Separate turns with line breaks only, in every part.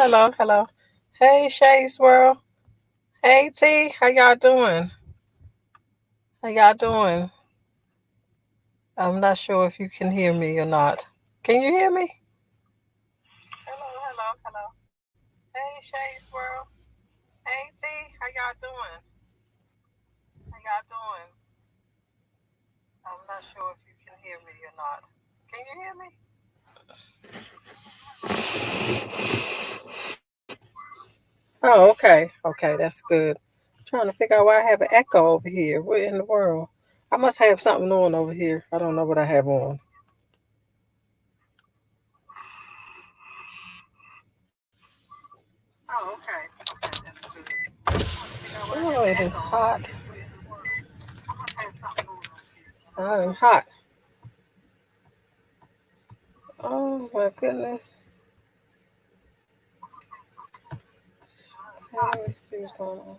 hello, hello. Hey, Shay's World. Hey, T. How y'all doing? How y'all doing? I'm not sure if you can hear me or not. Can you hear me? Hello, hello, hello. Hey, Shay's World. Hey, T. How y'all doing? How y'all doing? I'm not sure if you can hear me or not. Can you hear me? Oh, okay. Okay, that's good. Trying to figure out why I have an echo over here. What in the world? I must have something on over here. I don't know what I have on. Oh, okay. Okay, that's good. Oh, it is hot. I'm hot. Oh my goodness. Okay, let me see what's going on.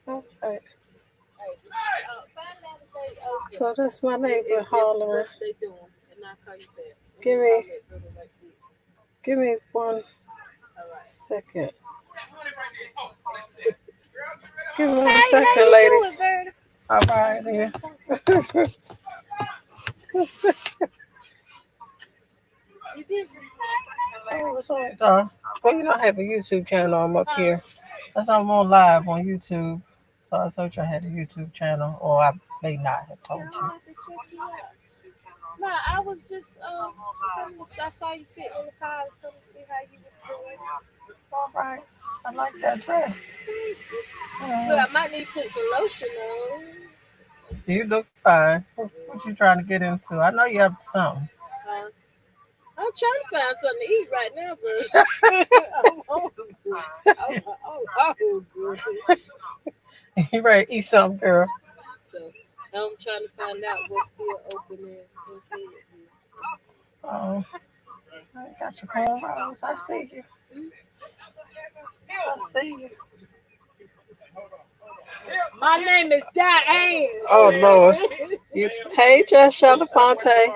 Okay. So that's my neighbor hollering. Give me give me 1 second. Give me 1 second, ladies. All right then. Oh, what's on it, well, you know, I have a YouTube channel. I'm up here. That's why I'm on live on YouTube. So I told you I had a YouTube channel, or I may not have told you.
No, I was just I saw you sitting in the car. I was coming to see how you was doing.
All right. I like that dress.
But I might need to put some lotion on.
You look fine. What you trying to get into? I know you up to something.
I'm trying to find something to eat right now, but I'm hungry.
You ready to eat something, girl?
So I'm trying to find out what's still open in
Oh, I got your cornrows. I see you. I see you.
My name is Diane.
Oh Lord. Hey, Jess Shalafonte.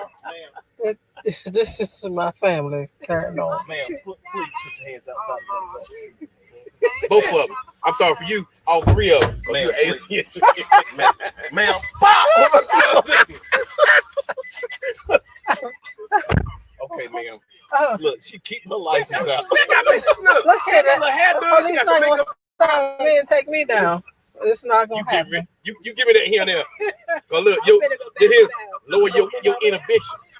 This is my family carrying on.
Ma'am, please put your hands outside the door. Both of them. I'm sorry for you. All three of them. Ma'am, you're alien. Ma'am. Okay, ma'am. Look, she keep her license out.
Look at it. The police not gonna stop me and take me down. It's not gonna happen.
You give me that here and there. Cause look, you here, lower your inhibitions.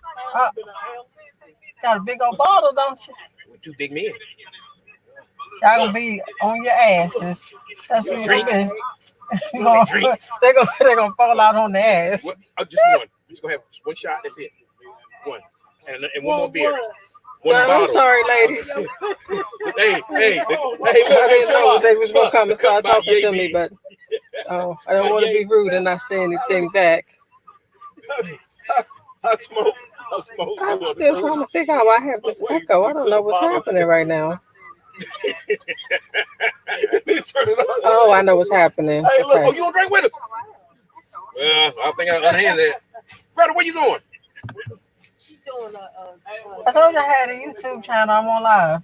Got a big old bottle, don't you?
We're two big men.
Y'all gonna be on your asses. That's what you're doing. They're gonna fall out on their ass.
Just one. Just gonna have one shot. That's it. One. And one more beer.
I'm sorry, ladies.
Hey,
I didn't know they was gonna come and start talking to me, but I don't want to be rude and not say anything back.
I smoke.
I'm still trying to figure out why I have this echo. I don't know what's happening right now. Oh, I know what's happening.
Hey, look, you gonna drink with us? I think I unhand that. Brother, where you going?
I told you I had a YouTube channel. I'm on live.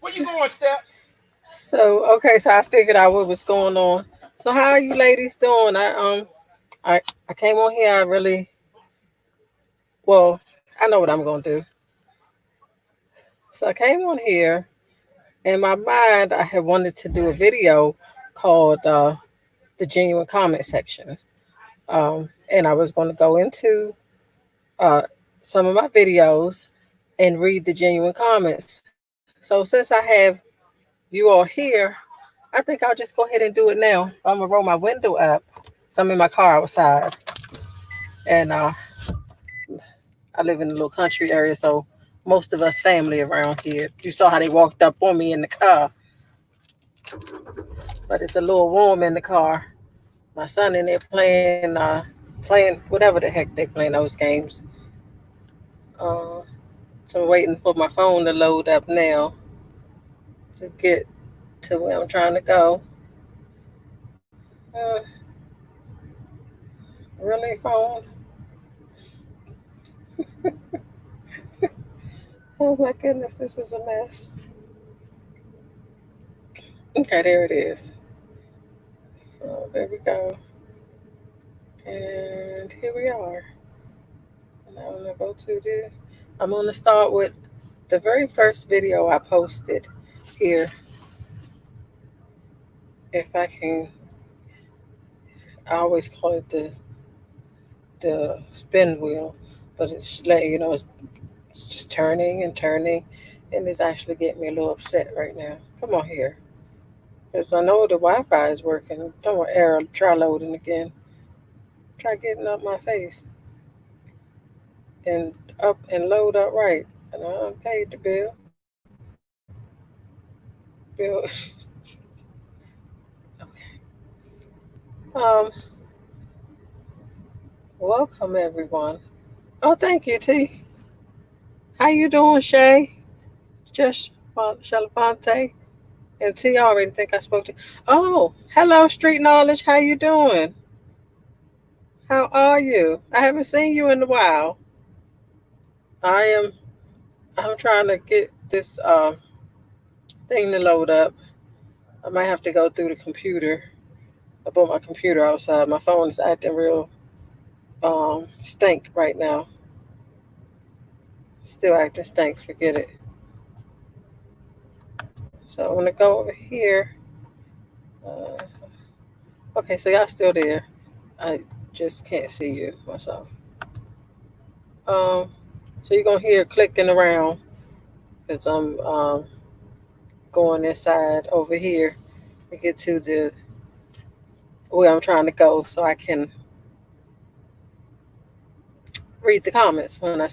Where you going, Step?
So I figured out what was going on. So how are you ladies doing? I came on here. I know what I'm gonna do. So I came on here. In my mind, I had wanted to do a video called the genuine comment sections. And I was going to go into uh, some of my videos and read the genuine comments. So since I have you all here, I think I'll just go ahead and do it now. I'm going to roll my window up. So I'm in my car outside. And I live in a little country area, so most of us family around here. You saw how they walked up on me in the car. But it's a little warm in the car. My son in there playing whatever the heck they playing those games. Uh, so I'm waiting for my phone to load up now to get to where I'm trying to go. Really, phone? Oh my goodness, this is a mess. Okay, there it is. So there we go. And here we are. And I'm gonna go to the. I'm gonna start with the very first video I posted here. If I can, I always call it the spin wheel, but it's letting you know it's just turning and turning, and it's actually getting me a little upset right now. Come on here, because I know the Wi-Fi is working. Don't want error. Try loading again. Try getting up my face and up and load up right. And I paid the bill. Bill. Okay. Um. Welcome everyone. Oh, thank you, T. How you doing, Shay? Just Shalapante. And T, I already think I spoke to. Oh, hello, Street Knowledge. How you doing? How are you? I haven't seen you in a while. I am. I'm trying to get this thing to load up. I might have to go through the computer. I bought my computer outside. My phone is acting real stink right now. Still acting stink. Forget it. So I'm gonna go over here. Uh, okay, so y'all still there. I just can't see you myself. Um, so you're gonna hear clicking around because I'm going inside over here to get to the where I'm trying to go so I can read the comments. When I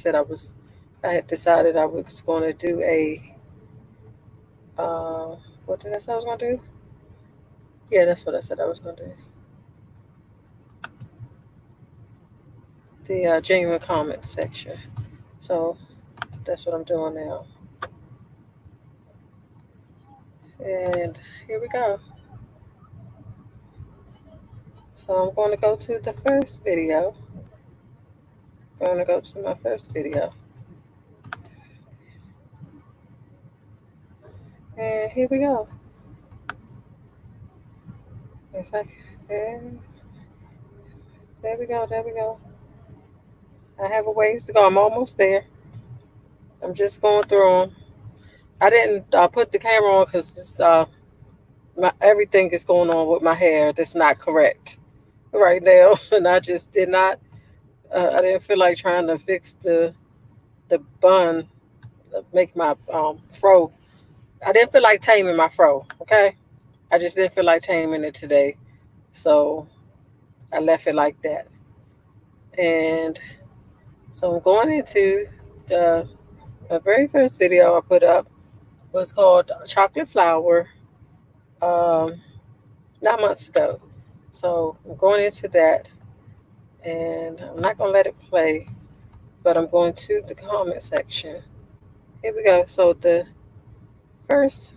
had decided I was going to do a, uh, what did I say I was going to do? Yeah, that's what I said I was going to do. The genuine comment section. So that's what I'm doing now. And here we go. So I'm going to go to the first video. I'm going to go to my first video. And here we go. If I can, there we go, there we go. I have a ways to go. I'm almost there. I'm just going through them. I didn't put the camera on because everything is going on with my hair that's not correct right now, and I just did not. I didn't feel like trying to fix the bun, make my fro. I didn't feel like taming my fro. Okay, I just didn't feel like taming it today, so I left it like that. And so I'm going into the very first video I put up was called Chocolate Flower 9 months ago. So I'm going into that, and I'm not going to let it play, but I'm going to the comment section. Here we go. So the first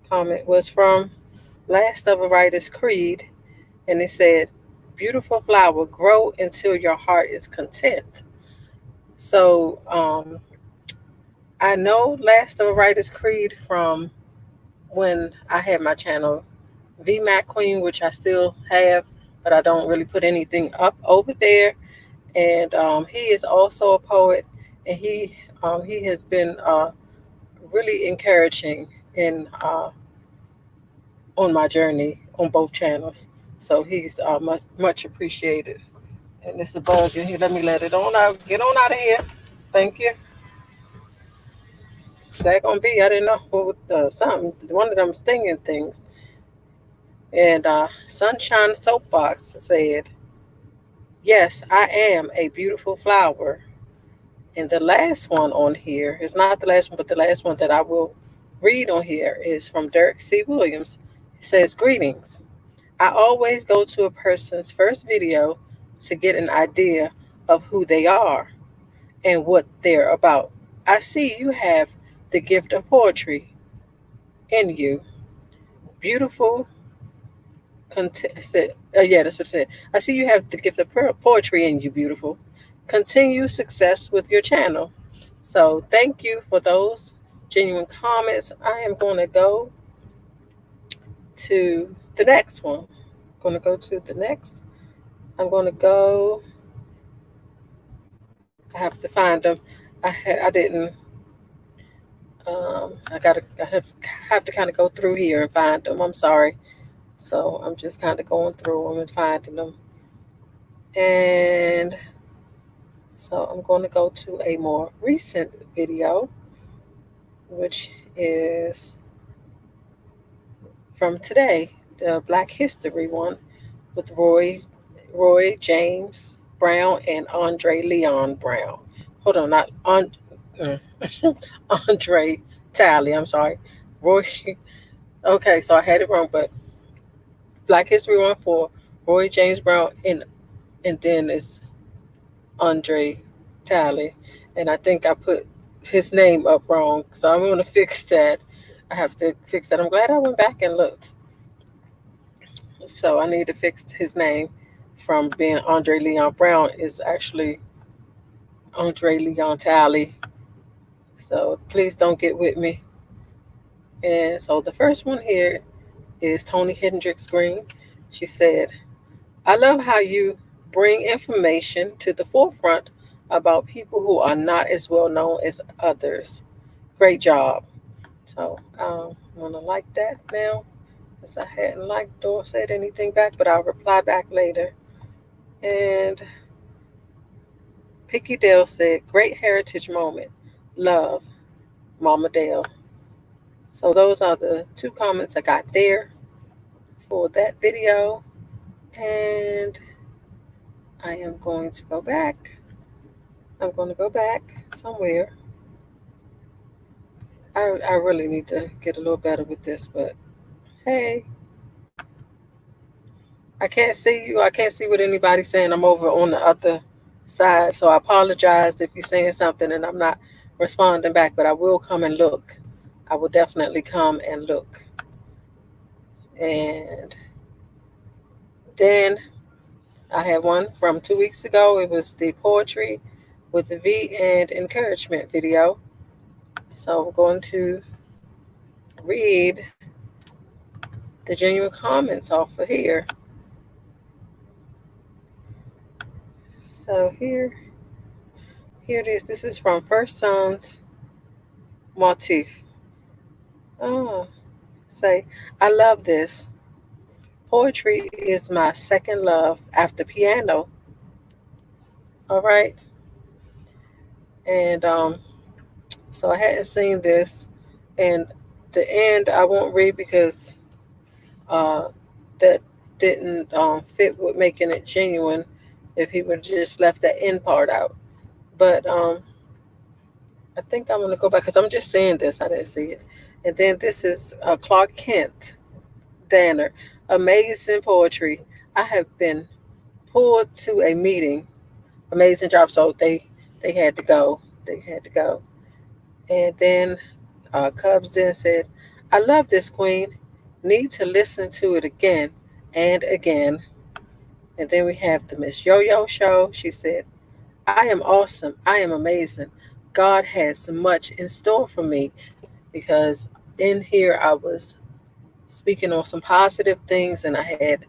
comment was from Last of a Writer's Creed, and it said, "Beautiful flower, grow until your heart is content." So I know Last of a Writer's Creed from when I had my channel VMAC Queen, which I still have, but I don't really put anything up over there. And he is also a poet, and he has been really encouraging in on my journey on both channels. So he's much appreciated. And it's a bug in here. Let me let it on out. Get on out of here. Thank you. That gonna be. I didn't know what something. One of them stinging things. And Sunshine Soapbox said, "Yes, I am a beautiful flower." And the last one on here is not the last one, but the last one that I will read on here is from Derek C. Williams. He says, "Greetings. I always go to a person's first video to get an idea of who they are and what they're about. I see you have the gift of poetry in you. Beautiful Said, yeah, that's what it said. I see you have the gift of poetry in you, beautiful. Continue success with your channel. So thank you for those genuine comments. I am going to go to the next one. Going to go to the next. I'm going to go. I have to find them. I didn't. I have to kind of go through here and find them. I'm sorry. So I'm just kind of going through them and finding them. And so I'm going to go to a more recent video, which is from today, the Black History one with Roy James Brown and Andre Leon Brown. Hold on, not uh, Andre Talley. I'm sorry, Roy. Okay, so I had it wrong, but Black History one for Roy James Brown and then it's Andre Talley, and I think I put his name up wrong, so I'm going to fix that. I have to fix that. I'm glad I went back and looked. So I need to fix his name from being Andre Leon Brown is actually Andre Leon Talley. So please don't get with me. And so the first one here is Tony Hendricks Green. She said, I love how you bring information to the forefront about people who are not as well known as others. Great job. So I'm going to like that now, because I hadn't liked or said anything back, but I'll reply back later. And Picky Dale said, great heritage moment. Love, Mama Dale. So those are the two comments I got there for that video. And I am going to go back. I'm going to go back somewhere. I really need to get a little better with this, but hey, I can't see you. I can't see what anybody's saying. I'm over on the other side, so I apologize if you're saying something and I'm not responding back, but I will come and look. I will definitely come and look. And then I had one from 2 weeks ago. It was the poetry with the V and encouragement video. So I'm going to read the genuine comments off of here. So here it is. This is from First Sons Motif. Oh, say, I love this. Poetry is my second love after piano. All right. And so I hadn't seen this. And the end I won't read because that didn't fit with making it genuine if he would have just left that end part out. But I think I'm going to go back because I'm just saying this. I didn't see it. And then this is Clark Kent Danner. Amazing poetry. I have been pulled to a meeting. Amazing job. So they had to go. They had to go. And then Cubs then said, I love this, Queen. Need to listen to it again and again. And then we have the Miss Yo-Yo Show. She said, I am awesome. I am amazing. God has much in store for me, because in here I was speaking on some positive things and I had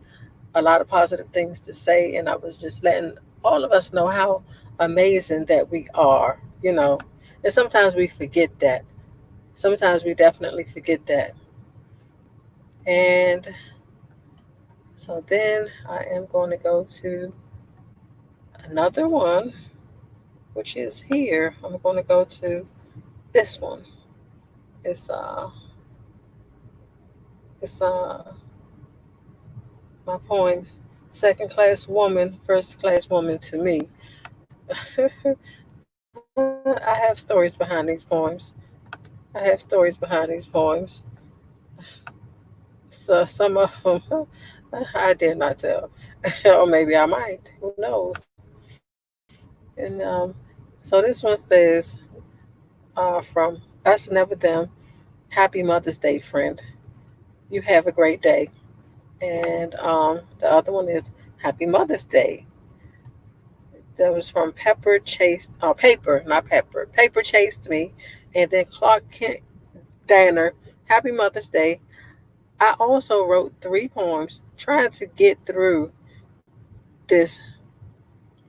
a lot of positive things to say, and I was just letting all of us know how amazing that we are, And sometimes we forget that. Sometimes we definitely forget that. And so then I am going to go to another one, which is here. I'm going to go to this one. It's my poem, Second Class Woman, First Class Woman to Me. I have stories behind these poems. So some of them I did not tell, or maybe I might. Who knows? And so this one says, from Us Never Them, Happy Mother's Day, friend. You have a great day. And the other one is Happy Mother's Day. That was from Pepper Chased, Paper, not Pepper. Paper Chased Me. And then Clark Kent Danner, Happy Mother's Day. I also wrote three poems trying to get through this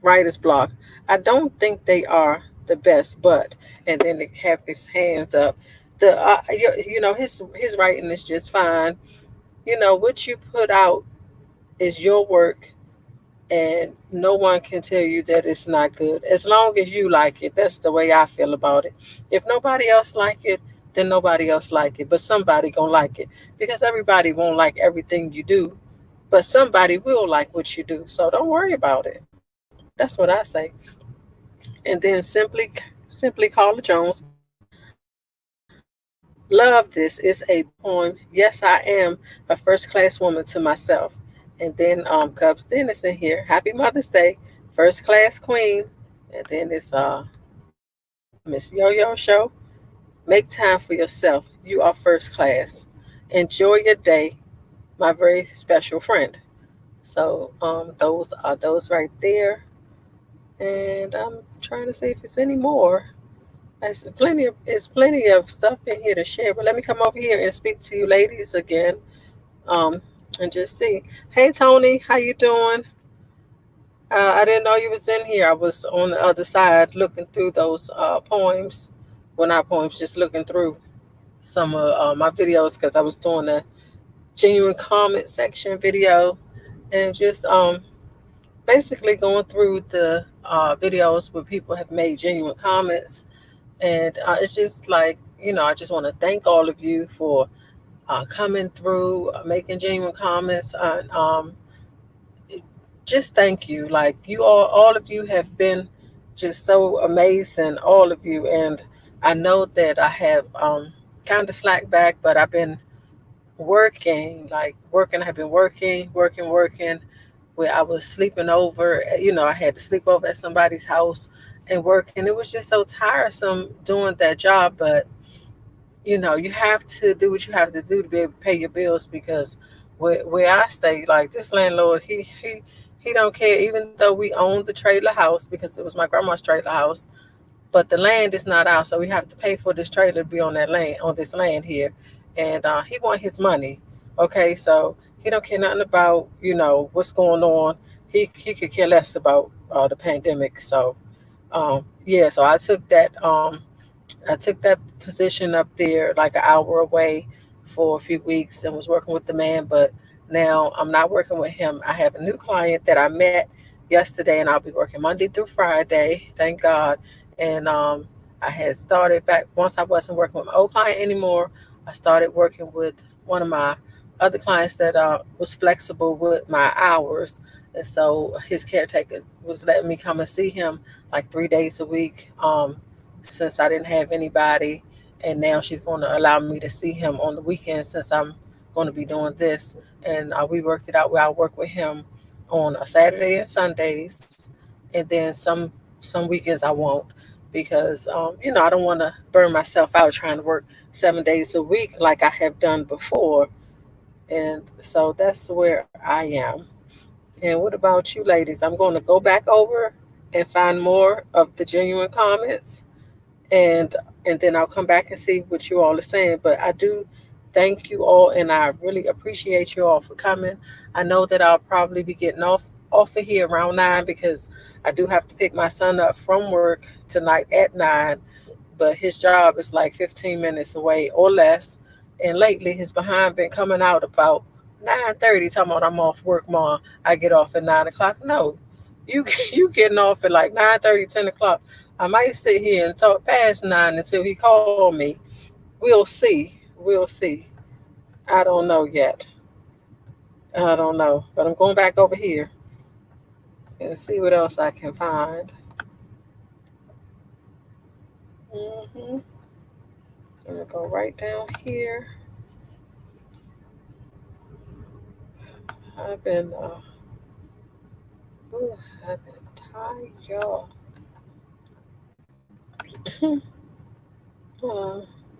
writer's block. I don't think they are the best, but and then they have his hands up. His writing is just fine. What you put out is your work, and no one can tell you that it's not good as long as you like it. That's the way I feel about it. If nobody else like it, then nobody else like it, but somebody gonna like it, because everybody won't like everything you do, but somebody will like what you do, so don't worry about it. That's what I say. And then simply Carla Jones, love this. It's a poem. Yes, I am a first class woman to myself. And then Cubs Dennis in here. Happy Mother's Day, first class queen. And then it's Miss Yo-Yo Show. Make time for yourself. You are first class. Enjoy your day, my very special friend. So those are those right there. And I'm trying to see if it's any more. It's plenty of stuff in here to share. But let me come over here and speak to you ladies again. Um, and just see. Hey Tony, how you doing? I didn't know you was in here. I was on the other side looking through those poems. Well, not poems, just looking through some of my videos because I was doing a genuine comment section video, and just basically going through the videos where people have made genuine comments. And it's just like, I just want to thank all of you for coming through, making genuine comments, and just thank you. Like, all of you have been just so amazing, all of you. And I know that I have kind of slacked back, but I've been working, like working. I've been working, where I was sleeping over. I had to sleep over at somebody's house and work, and it was just so tiresome doing that job. But you have to do what you have to do to be able to pay your bills, because where I stay, like this landlord, he don't care. Even though we own the trailer house, because it was my grandma's trailer house, but the land is not ours, so we have to pay for this trailer to be on this land here, and he want his money. Okay, so he don't care nothing about what's going on. He could care less about the pandemic. So yeah, so I took that position up there like an hour away for a few weeks and was working with the man, but now I'm not working with him. I have a new client that I met yesterday, and I'll be working Monday through Friday, thank God. And I had started back once I wasn't working with my old client anymore. I started working with one of my other clients that was flexible with my hours. And so his caretaker was letting me come and see him like 3 days a week. Since I didn't have anybody, and now she's going to allow me to see him on the weekends since I'm going to be doing this. And we worked it out where I work with him on a Saturday and Sundays, and then some weekends I won't, because I don't want to burn myself out trying to work 7 days a week like I have done before. And so that's where I am. And what about you ladies? I'm going to go back over and find more of the genuine comments, and then I'll come back and see what you all are saying. But I do thank you all, and I really appreciate you all for coming. I know that I'll probably be getting off of here around 9, because I do have to pick my son up from work tonight at 9, but his job is like 15 minutes away or less. And lately his behind been coming out about 9:30, talking about I'm off work, mom. I get off at 9 o'clock. No, you you getting off at like 9:30, 10 o'clock. I might sit here and talk past 9 until he call me. We'll see. We'll see. I don't know yet. I don't know. But I'm going back over here and see what else I can find. hmm I'm gonna go right down here. I've been ooh, I've been tired, y'all.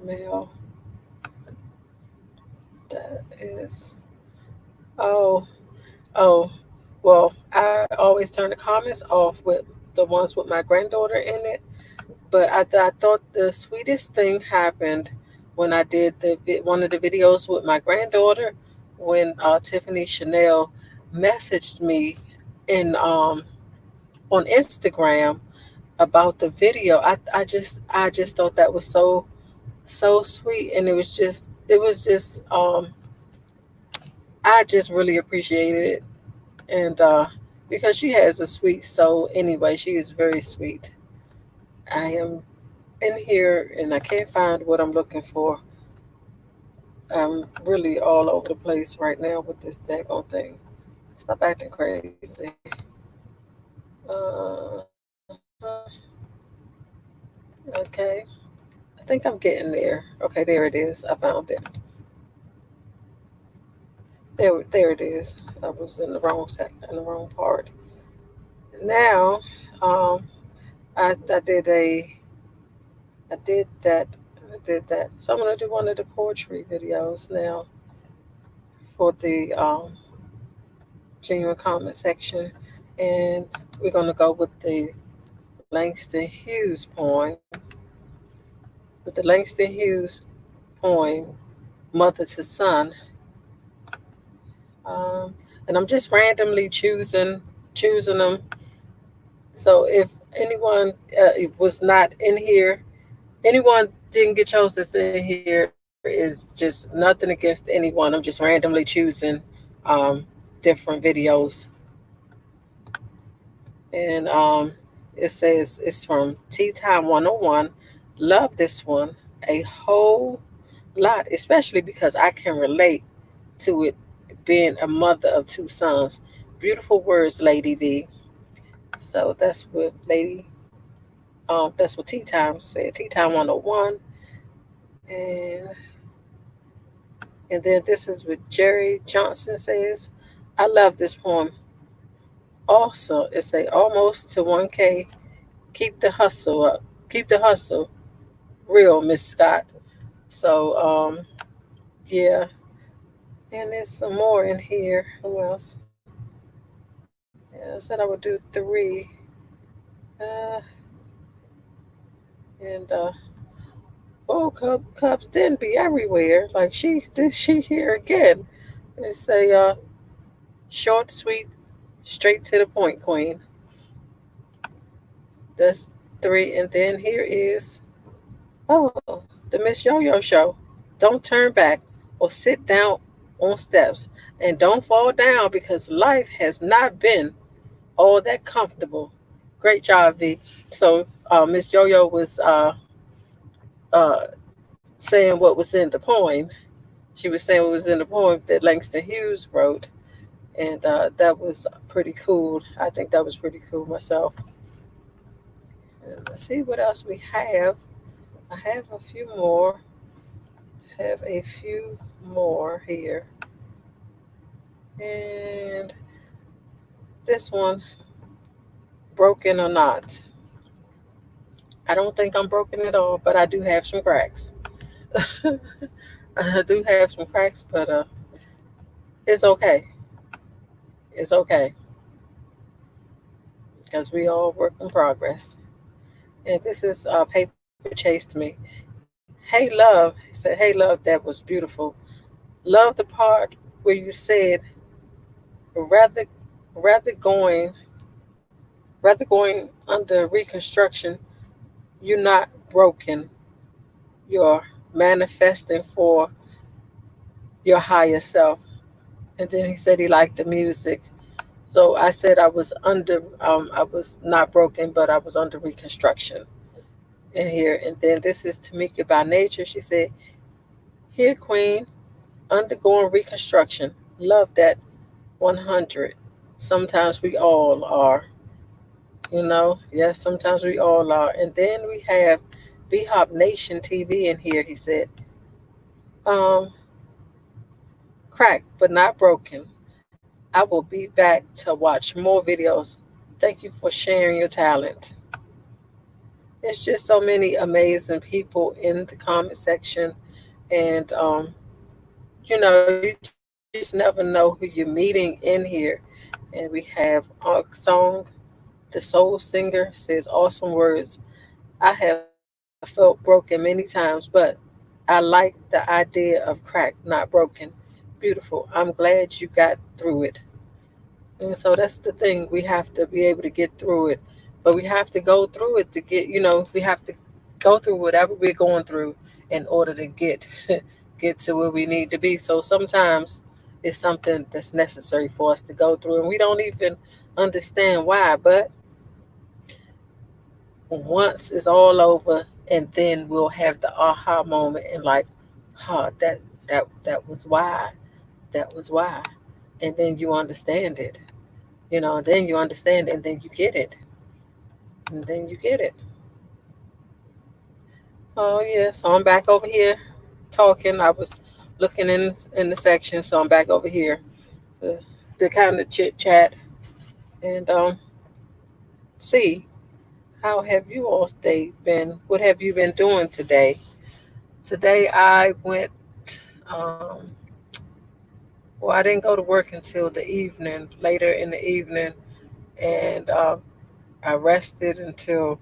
Mail. That is Oh, oh. Well, I always turn the comments off with the ones with my granddaughter in it. But I thought the sweetest thing happened when I did one of the videos with my granddaughter when Tiffany Chanel messaged me in on Instagram about the video. I just thought that was so sweet, and it was just I just really appreciated it, and because she has a sweet soul anyway, she is very sweet. I am in here and I can't find what I'm looking for. I'm really all over the place right now with this daggone thing. Stop acting crazy. Okay. I think I'm getting there. Okay, there it is. I found it. There it is. I was in the in the wrong part. Now, um, I did I did that, I did that. So I'm gonna do one of the poetry videos now for the genuine comment section, and we're gonna go with the Langston Hughes poem, with the Langston Hughes poem, Mother to Son. Um, and I'm just randomly choosing them. So if anyone was not in here, anyone didn't get chosen in here is just nothing against anyone. I'm just randomly choosing um, different videos, and it says it's from Tea Time 101. Love this one a whole lot, especially because I can relate to it being a mother of two sons. Beautiful words, Lady V. So that's what Tea Time said. Tea Time 101. And and then this is what Jerry Johnson says. I love this poem. Also, it's a almost to 1K. Keep the hustle up. Keep the hustle real, Miss Scott. So yeah. And there's some more in here. Who else? Yeah, I said I would do three. Uh, and oh, Cubs didn't be everywhere. Like she here again. They say short, sweet, straight to the point, Queen. That's three. And then here is oh, the Miss Yo-Yo Show. Don't turn back or sit down on steps, and don't fall down because life has not been all that comfortable. Great job, V. So Miss Yo-Yo was uh, saying what was in the poem. She was saying what was in the poem that Langston Hughes wrote, and that was pretty cool. I think that was pretty cool myself. And let's see what else we have. I have a few more. Have a few more here, and this one, broken or not. I don't think I'm broken at all, but I do have some cracks. I do have some cracks, but it's okay. It's okay because we all work in progress. And this is Paper Chased Me. Hey, love. He said, hey, love, that was beautiful. Love the part where you said, rather, rather going, rather going under reconstruction, you're not broken. You're manifesting for your higher self. And then he said he liked the music. So I said I was not broken, but I was under reconstruction in here. And then this is Tamika by Nature. She said, here, Queen, undergoing reconstruction. Love that 100. Sometimes we all are, Yes, sometimes we all are. And then we have B Hop Nation TV in here. He said, um, cracked but not broken. I will be back to watch more videos. Thank you for sharing your talent. There's just so many amazing people in the comment section, and you just just never know who you're meeting in here. And we have Song, the soul singer, says awesome words. I have felt broken many times, but I like the idea of crack not broken. Beautiful. I'm glad you got through it. And so that's the thing. We have to be able to get through it. But we have to go through it to get, we have to go through whatever we're going through in order to get get to where we need to be. So sometimes it's something that's necessary for us to go through and we don't even understand why. But once it's all over and then we'll have the aha moment and like, that was why. That was why. And then you understand it. And then you understand it and then you get it. And then you get it. Oh yeah, so I'm back over here talking. I was looking in the section, so I'm back over here to kind of chit chat and see how have you all stayed been. What have you been doing today? Today I went. Um, well, I didn't go to work until the evening, later in the evening, and I rested until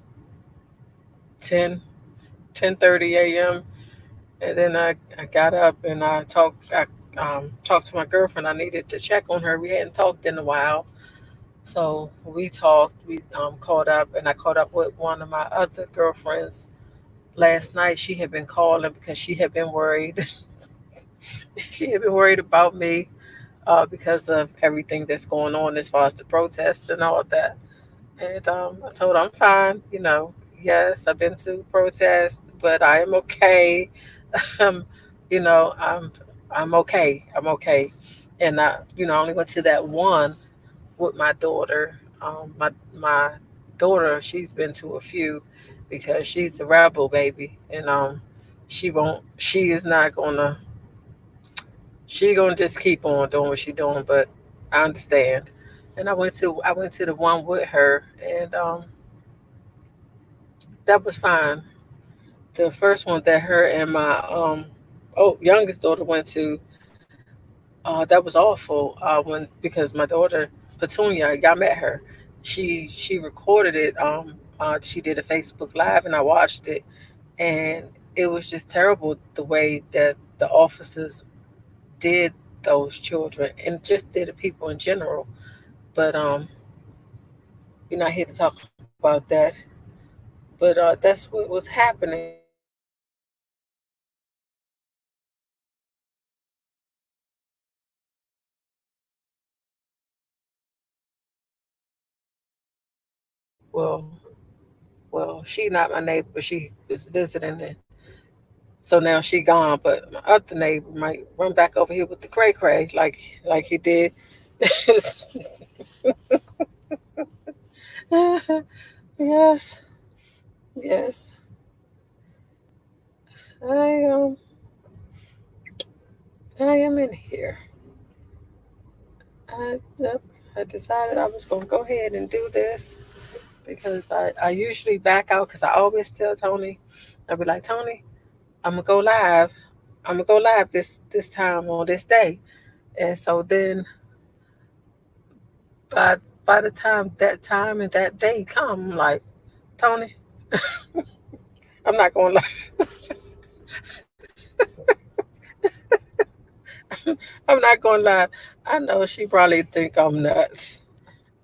10, 10:30 a.m. And then I got up and I talked to my girlfriend. I needed to check on her. We hadn't talked in a while. So we talked, we caught up, and I caught up with one of my other girlfriends last night. She had been calling because she had been worried. She had been worried about me because of everything that's going on as far as the protests and all that. And I told her I'm fine. Yes, I've been to protests, but I am okay. um, I'm okay. I'm okay. And I only went to that one with my daughter. My daughter, she's been to a few because she's a rebel baby, and she won't. She is not gonna. She gonna just keep on doing what she doing. But I understand. And I went to the one with her, and that was fine. The first one that her and my youngest daughter went to, that was awful. When because my daughter Petunia, y'all met her. She recorded it. She did a Facebook Live, and I watched it, and it was just terrible the way that the officers did those children and just did the people in general. But you're not here to talk about that. But that's what was happening. Well, well, she not my neighbor, but she was visiting, and so now she gone. But my other neighbor might run back over here with the cray cray like he did. Yes, yes. I I am in here. Yep, I decided I was gonna go ahead and do this because I usually back out because I always tell Tony, I'll be like, Tony, I'm gonna go live. I'm gonna go live this time on this day. And so then by by the time and that day come, I'm like, Tony, I'm not gonna lie. I'm not gonna lie. I know she probably think I'm nuts,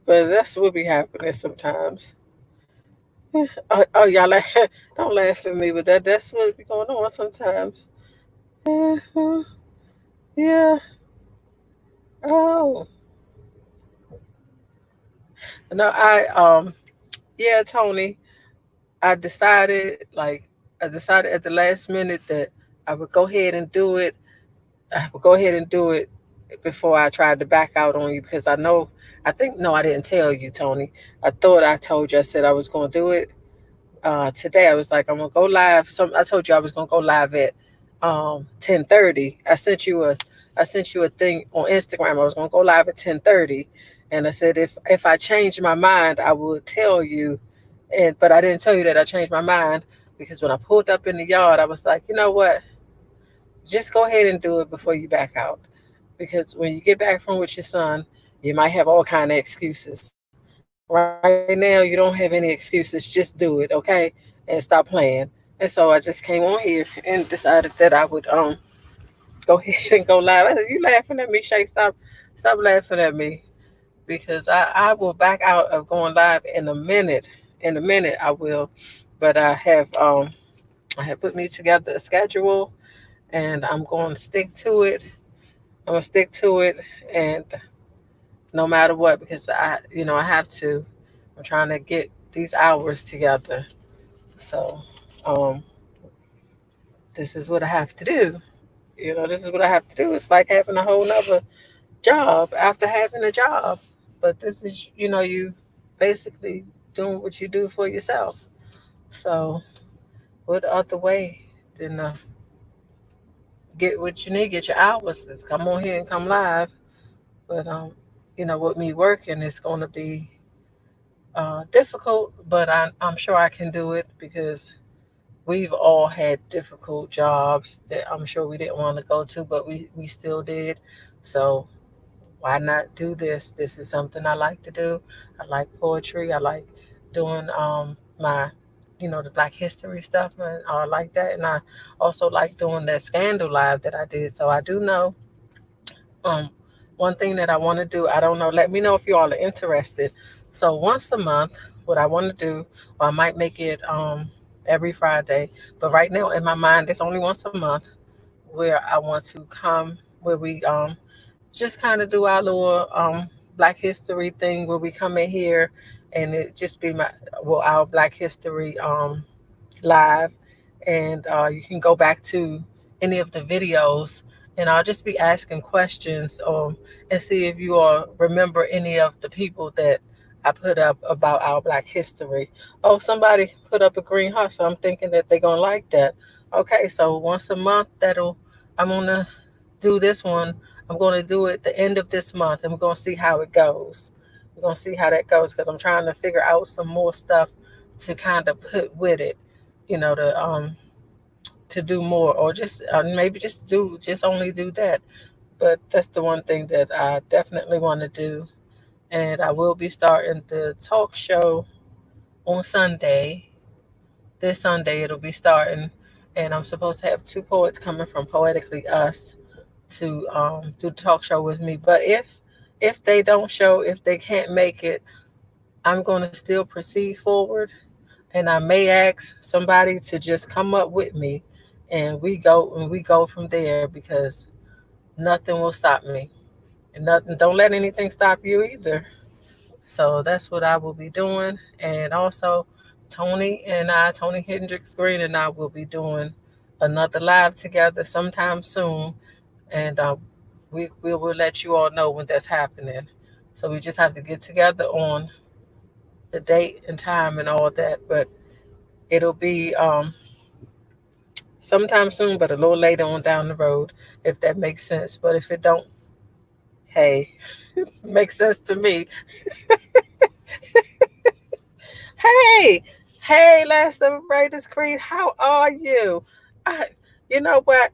but that's what be happening sometimes. Oh, y'all don't laugh at me, but that's what be going on sometimes. Uh-huh. Yeah. Oh. No, yeah, Tony. I decided at the last minute that I would go ahead and do it. I would go ahead and do it before I tried to back out on you because I think, no, I didn't tell you, Tony. I thought I told you, I said I was going to do it. Today I was like, I'm going to go live. I told you I was going to go live at 10:30. I sent you a thing on Instagram. I was going to go live at 10:30. And I said, if I change my mind, I will tell you. But I didn't tell you that I changed my mind because when I pulled up in the yard, I was like, you know what? Just go ahead and do it before you back out because when you get back from with your son, you might have all kind of excuses. Right now, you don't have any excuses. Just do it, okay? And stop playing. And so I just came on here and decided that I would go ahead and go live. I said, "You laughing at me, Shay? Stop laughing at me because I will back out of going live in a minute. In a minute, I will. But I have put me together a schedule, and I'm going to stick to it. I'm gonna stick to it, and no matter what, because I have to. I'm trying to get these hours together. So, um, this is what I have to do. This is what I have to do. It's like having a whole nother job after having a job. But this is, you basically doing what you do for yourself. So, what other way than get what you need, get your hours, is come on here and come live. But, with me working, it's going to be difficult, but I'm sure I can do it because we've all had difficult jobs that I'm sure we didn't want to go to, but we still did. So why not do this? This is something I like to do. I like poetry. I like doing my, the Black History stuff, and I like that. And I also like doing that Scandal Live that I did. So I do know um, one thing that I want to do. I don't know. Let me know if you all are interested. So once a month, what I want to do, or I might make it every Friday, but right now in my mind, it's only once a month where I want to come, where we just kind of do our little Black History thing, where we come in here and it just be our Black History live, and you can go back to any of the videos, and I'll just be asking questions and see if you all remember any of the people that I put up about our Black history. Oh, somebody put up a green heart, so I'm thinking that they're gonna like that. Okay, so once a month, I'm gonna do this one. I'm gonna do it the end of this month, and we're gonna see how it goes. We're gonna see how that goes because I'm trying to figure out some more stuff to kind of put with it, to do more, or just maybe just only do that. But that's the one thing that I definitely want to do, and I will be starting the talk show on Sunday. This Sunday it'll be starting, and I'm supposed to have two poets coming from Poetically Us to do the talk show with me. But if they don't show, if they can't make it, I'm going to still proceed forward, and I may ask somebody to just come up with me, and we go from there because nothing will stop me, and nothing. Don't let anything stop you either. So that's what I will be doing, and also Tony Hendricks Green and I will be doing another live together sometime soon, and we will let you all know when that's happening. So we just have to get together on the date and time and all that, but it'll be sometime soon, but a little later on down the road, if that makes sense. But if it don't, hey, makes sense to me. Hey, hey, Last of the Raiders Creed, how are you? I, you know what?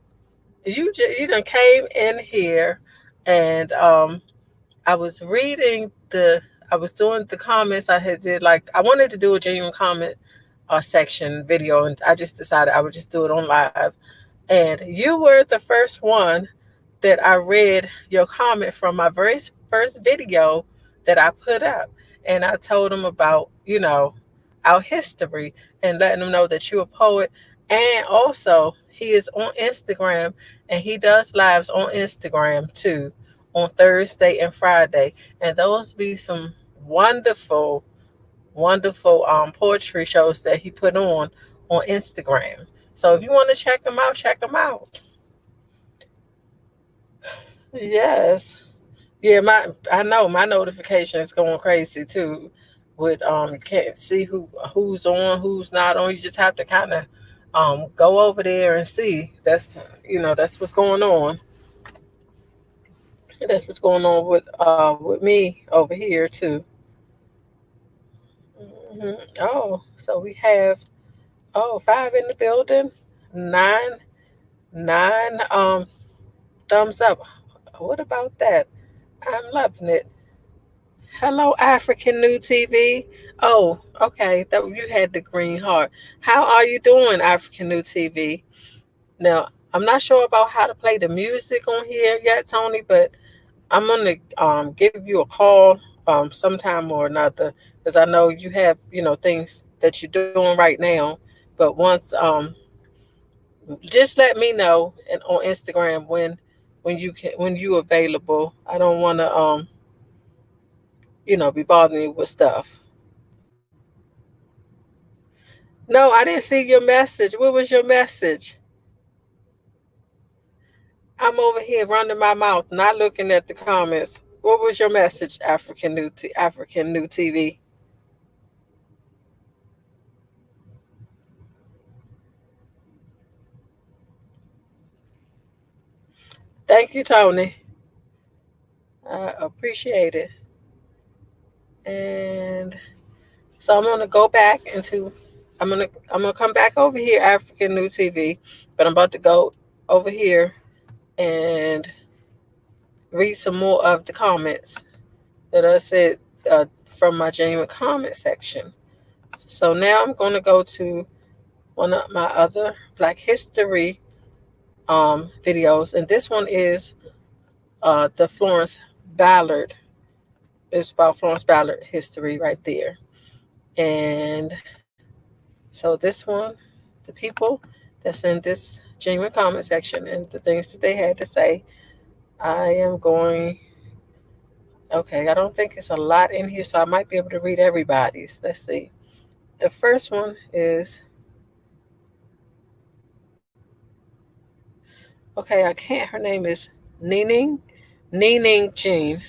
You done came in here, and I was reading I was doing the comments. I had did like I wanted to do a genuine comment section video, and I just decided I would just do it on live. And you were the first one that I read your comment from my very first video that I put up. And I told them about, our history and letting them know that you're a poet. And also, he is on Instagram and he does lives on Instagram too on Thursday and Friday. And those be some wonderful, wonderful poetry shows that he put on Instagram. So if you want to check him out, check him out. Yes. Yeah, I know my notification is going crazy too. With you can't see who's on, who's not on. You just have to kind of go over there and see. That's what's going on. That's what's going on with me over here too. Oh, so we have five in the building, nine thumbs up. What about that? I'm loving it. Hello, African New TV. Oh, okay. That you had the green heart. How are you doing, African New TV? Now, I'm not sure about how to play the music on here yet, Tony, but I'm gonna give you a call sometime or another because I know you have things that you're doing right now. But once just let me know and on Instagram when you available. I don't want to be bothering you with stuff. No, I didn't see your message. What was your message? I'm over here running my mouth, not looking at the comments. What was your message, African New TV? Thank you, Tony. I appreciate it. And so I'm gonna go back into I'm gonna come back over here, African New TV, but I'm about to go over here and read some more of the comments that I said from my genuine comment section. So now I'm gonna go to one of my other Black History videos, and this one is the Florence Ballard. It's about Florence Ballard history right there. And so this one, the people that's in this genuine comment section and the things that they had to say, I am going. Okay, I don't think it's a lot in here, so I might be able to read everybody's. Let's see. The first one is okay. I can't. Her name is Nining Nining Jean,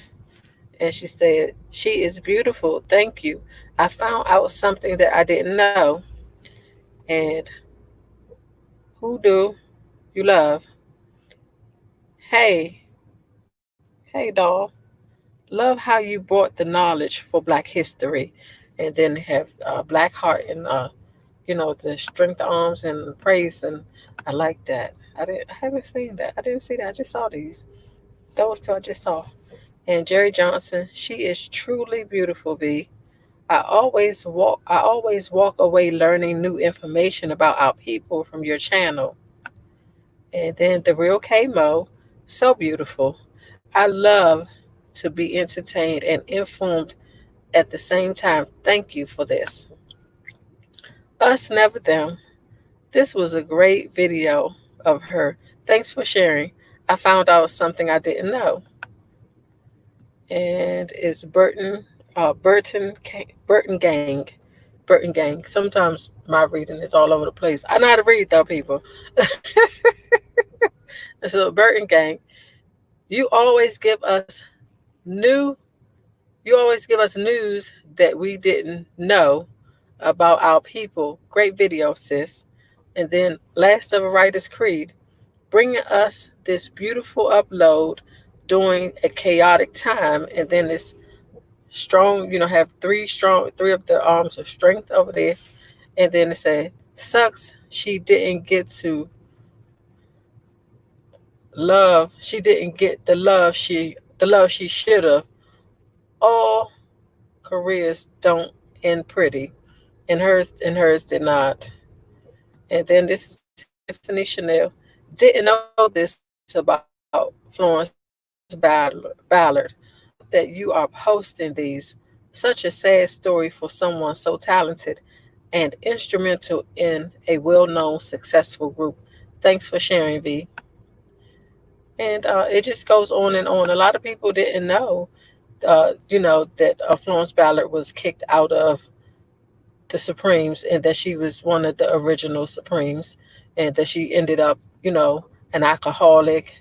and she said she is beautiful. Thank you. I found out something that I didn't know. And who do you love? Hey, hey, doll. Love how you brought the knowledge for Black history, and then have Black Heart and the strength arms and praise, and I like that. I haven't seen that. I didn't see that. I just saw these. Those two I just saw. And Jerry Johnson, she is truly beautiful. V. I always walk away learning new information about our people from your channel. And then the real K Mo, so beautiful. I love to be entertained and informed at the same time. Thank you for this. Us Never Them. This was a great video of her. Thanks for sharing. I found out something I didn't know. And it's Burton Gang. Burton Gang. Sometimes my reading is all over the place. I know how to read though, people. So Burton Gang, you always give us new you always give us news that we didn't know about our people. Great video, sis. And then Last of a Writer's Creed, bringing us this beautiful upload during a chaotic time. And then it's strong, have three of the arms of strength over there. And then it said, sucks she didn't get to love. She didn't get the love she should have. All careers don't end pretty, and hers did not. And then this is Tiffany Chanel. Didn't know this about Florence Ballard. That you are posting these. Such a sad story for someone so talented and instrumental in a well-known successful group. Thanks for sharing, V. And it just goes on and on. A lot of people didn't know, that Florence Ballard was kicked out of the Supremes, and that she was one of the original Supremes, and that she ended up, an alcoholic,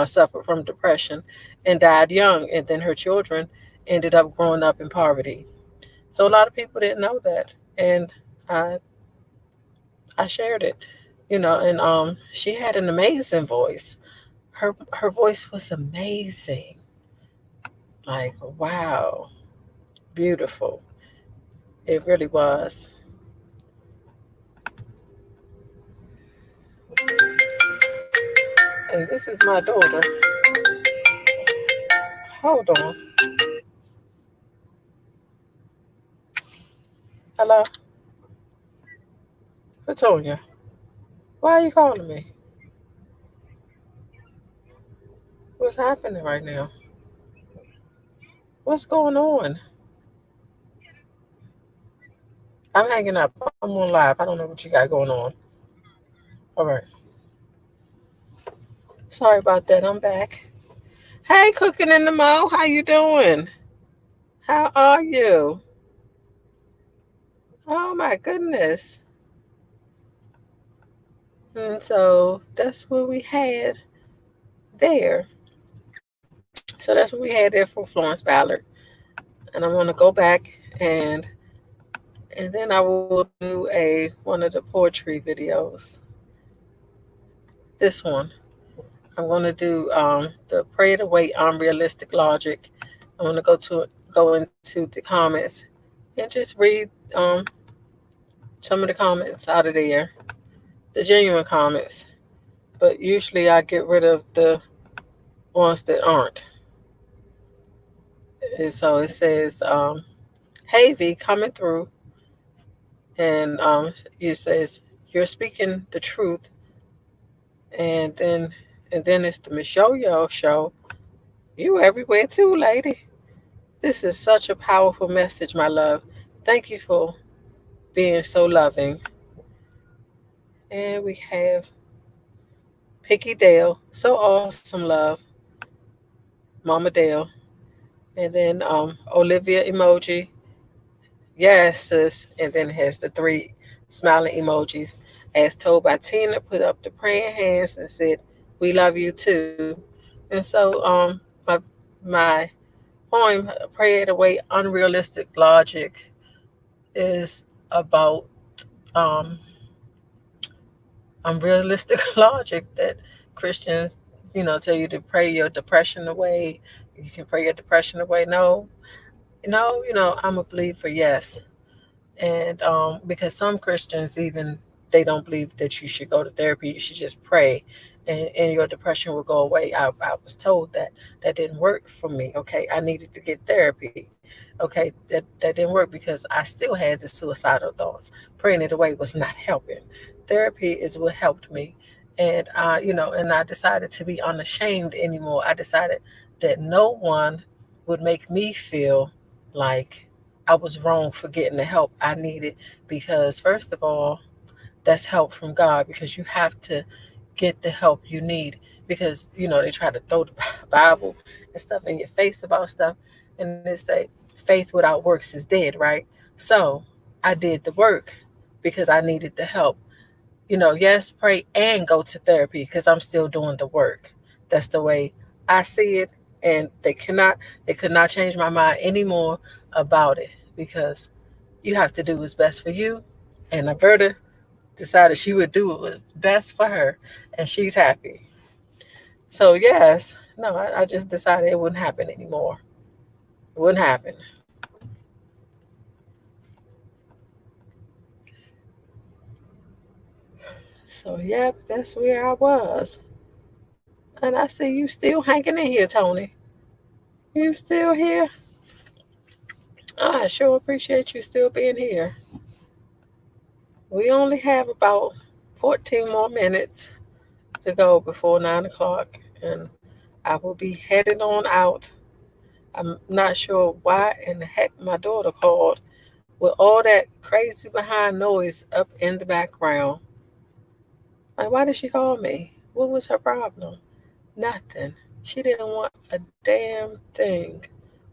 suffered from depression, and died young. And then her children ended up growing up in poverty. So a lot of people didn't know that, and I I shared it, and she had an amazing voice. Her voice was amazing, like wow, beautiful. It really was. And this is my daughter. Hold on. Hello, Latonya. Why are you calling me? What's happening right now? What's going on? I'm hanging up. I'm on live. I don't know what you got going on. All right. Sorry about that. I'm back. Hey, Cooking in the Mo. How you doing? How are you? Oh my goodness. And so that's what we had there. So that's what we had there for Florence Ballard. And I'm gonna go back and then I will do a one of the poetry videos. This one. I'm gonna do the Pray to Wait Unrealistic Logic. I'm gonna go into the comments and just read some of the comments out of there, the genuine comments. But usually I get rid of the ones that aren't. And so it says, "Hey V, coming through," and it says, "You're speaking the truth," and then it's the Michelle Yo show. You everywhere too, lady. This is such a powerful message, my love. Thank you for being so loving. And we have Picky Dale, so awesome, love, Mama Dale. And then Olivia emoji, yes, sis. And then it has the three smiling emojis. As told by Tina, put up the praying hands and said, "We love you too." And so my poem, Pray It Away Unrealistic Logic, is about um, unrealistic logic that Christians, tell you to pray your depression away. You can pray your depression away. No, no, I'm a believer, yes. And because some Christians even they don't believe that you should go to therapy, you should just pray and your depression will go away. I was told that that didn't work for me. Okay, I needed to get therapy. Okay, that didn't work because I still had the suicidal thoughts. Praying it away was not helping. Therapy is what helped me. And and I decided to be unashamed anymore. I decided that no one would make me feel like I was wrong for getting the help I needed, because first of all, that's help from God, because you have to get the help you need, because they try to throw the Bible and stuff in your face about stuff, and they say faith without works is dead, right? So I did the work because I needed the help. Yes, pray and go to therapy because I'm still doing the work. That's the way I see it, and they could not change my mind anymore about it, because you have to do what's best for you. And Alberta decided she would do what was best for her, and she's happy. So yes, no, I just decided it wouldn't happen anymore. It wouldn't happen. So yep, that's where I was. And I see you still hanging in here, Tony. You still here? I sure appreciate you still being here. We only have about 14 more minutes to go before 9 o'clock, and I will be headed on out. I'm not sure why in the heck my daughter called with all that crazy behind noise up in the background. Like, why did she call me? What was her problem? Nothing. She didn't want a damn thing.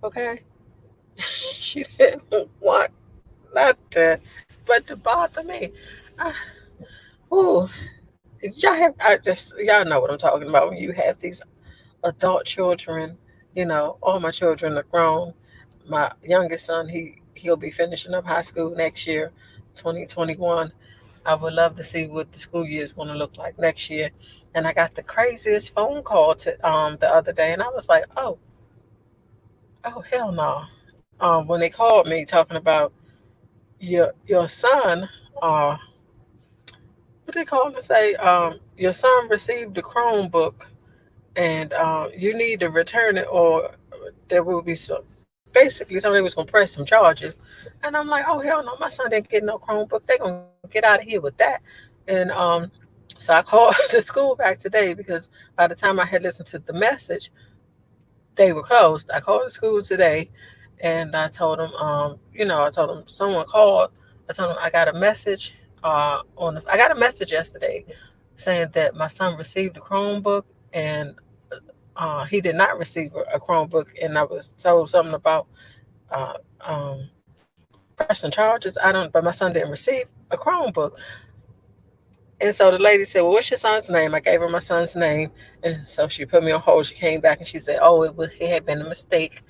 Okay? She didn't want nothing but to bother me. I, ooh, y'all know what I'm talking about when you have these adult children. All my children are grown. My youngest son, he'll be finishing up high school next year, 2021. I would love to see what the school year is going to look like next year. And I got the craziest phone call the other day, and I was like, oh hell no. When they called me talking about your son, what they call and say, your son received the Chromebook, and you need to return it, or there will be some. Basically, somebody was gonna press some charges, and I'm like, oh hell no, my son didn't get no Chromebook. They gonna get out of here with that, and so I called the school back today because by the time I had listened to the message, they were closed. I called the school today, and I told them, I told them someone called. I told them I got a message. I got a message yesterday saying that my son received a Chromebook and he did not receive a Chromebook, and I was told something about uh, um, pressing charges. I don't, but my son didn't receive a Chromebook. And so the lady said, "Well, what's your son's name?" I gave her my son's name, and so she put me on hold. She came back and she said, "Oh, it had been a mistake,"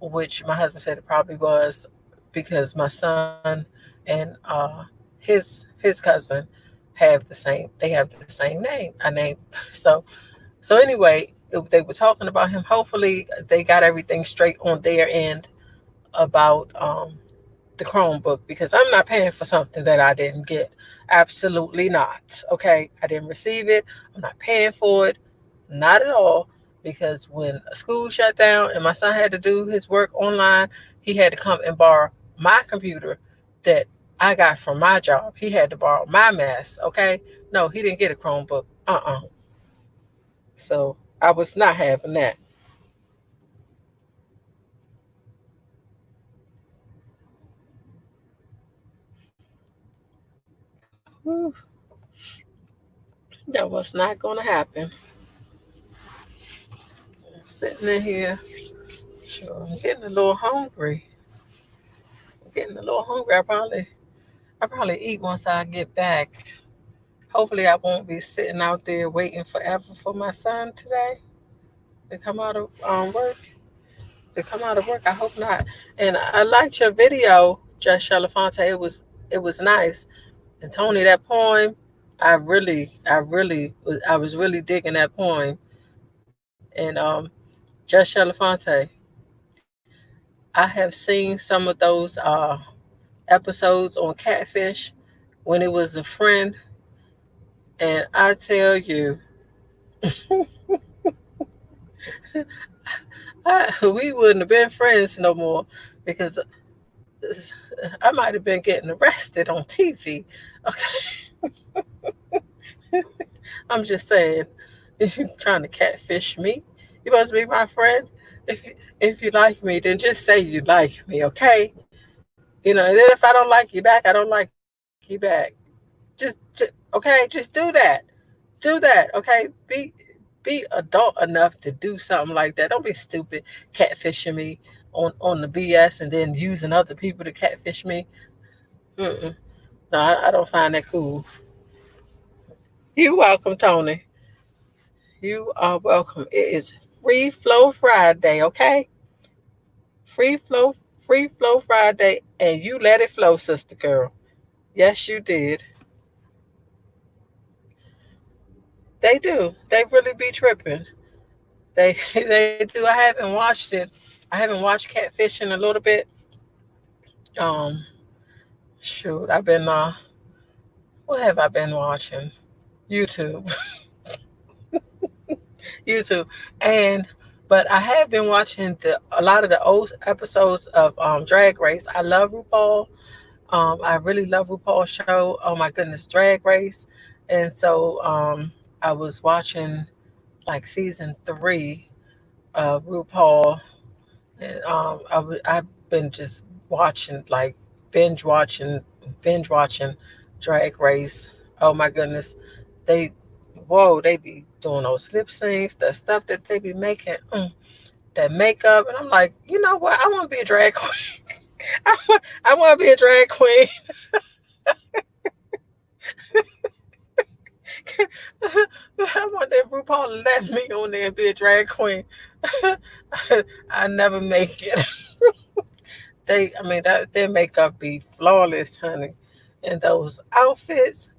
which my husband said it probably was because my son and his cousin have the same. They have the same name. I named so anyway. They were talking about him. Hopefully, they got everything straight on their end about the Chromebook because I'm not paying for something that I didn't get. Absolutely not. Okay, I didn't receive it. I'm not paying for it. Not at all. Because when a school shut down and my son had to do his work online, he had to come and borrow my computer that I got from my job. He had to borrow my mess. Okay, no, he didn't get a Chromebook. So I was not having that. Whew, that was not going to happen. Sitting in here, sure, I'm getting a little hungry. I'm getting a little hungry. I probably eat once I get back. Hopefully, I won't be sitting out there waiting forever for my son today to come out of work. To come out of work, I hope not. And I liked your video, Jess Shalafonte. It was nice. And Tony, that poem, I was really digging that poem. And Jess Shalafonte, I have seen some of those episodes on Catfish when it was a friend, and I tell you, we wouldn't have been friends no more because I might have been getting arrested on TV. Okay, I'm just saying, if you're trying to catfish me, you must be my friend. If you like me, then just say you like me, okay? And then if I don't like you back, I don't like you back. Just okay, just do that, okay? Be adult enough to do something like that. Don't be stupid catfishing me on the BS and then using other people to catfish me. Mm-mm. No, I don't find that cool. You welcome, Tony. You are welcome. It is Free Flow Friday, okay? Free flow, free flow Friday, and you let it flow, sister girl. Yes, you did. They do. They really be tripping. They do. I haven't watched it. I haven't watched Catfish in a little bit. Um, shoot, I've been what have I been watching? YouTube, YouTube, and but I have been watching a lot of the old episodes of Drag Race. I love RuPaul. I really love RuPaul's show. Oh my goodness, Drag Race, and so I was watching like season 3 of RuPaul. And I've been just watching, like binge watching Drag Race. Oh my goodness, they, whoa, they be doing those lip syncs, the stuff that they be making, that makeup, and I'm like, you know what? I want to be a drag queen. I want to be a drag queen. I want that RuPaul to let me on there and be a drag queen. I never make it. I mean, their makeup be flawless, honey. And those outfits,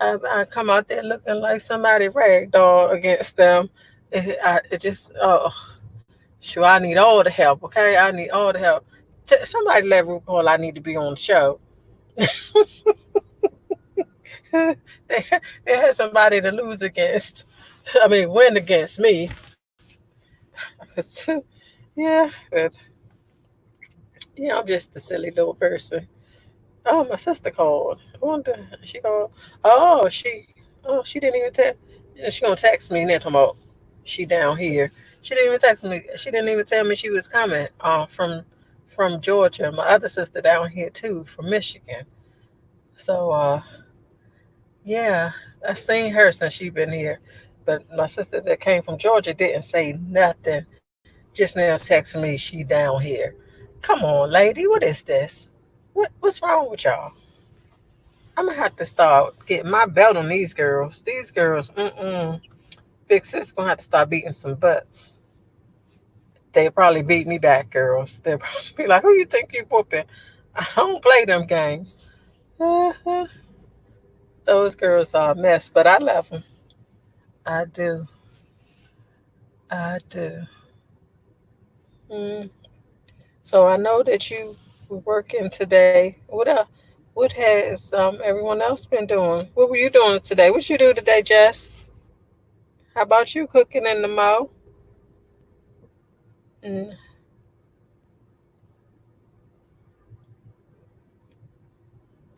I come out there looking like somebody ragdoll against them. It just, oh, sure, I need all the help, okay? I need all the help. Somebody let RuPaul, I need to be on the show. they, they had somebody to lose against. I mean, win against me. Yeah, but yeah, I'm just a silly little person. Oh, my sister called. I wonder she called. Oh, she didn't even tell. She gonna text me and then talking about she down here. She didn't even text me. She didn't even tell me she was coming. From Georgia. My other sister down here too, from Michigan. So yeah, I seen her since she been here. But my sister that came from Georgia didn't say nothing. Just now text me she down here. Come on, lady, what is this? What's wrong with y'all? I'm gonna have to start getting my belt on these girls. These girls, Big sis gonna have to start beating some butts. They probably beat me back, girls. They'll probably be like, "Who you think you whooping?" I don't play them games. Uh-huh. Those girls are a mess, but I love them. I do. I do. Mm. So I know that you were working today. What has everyone else been doing? What were you doing today? What you do today, Jess? How about you cooking in the mo? Mm.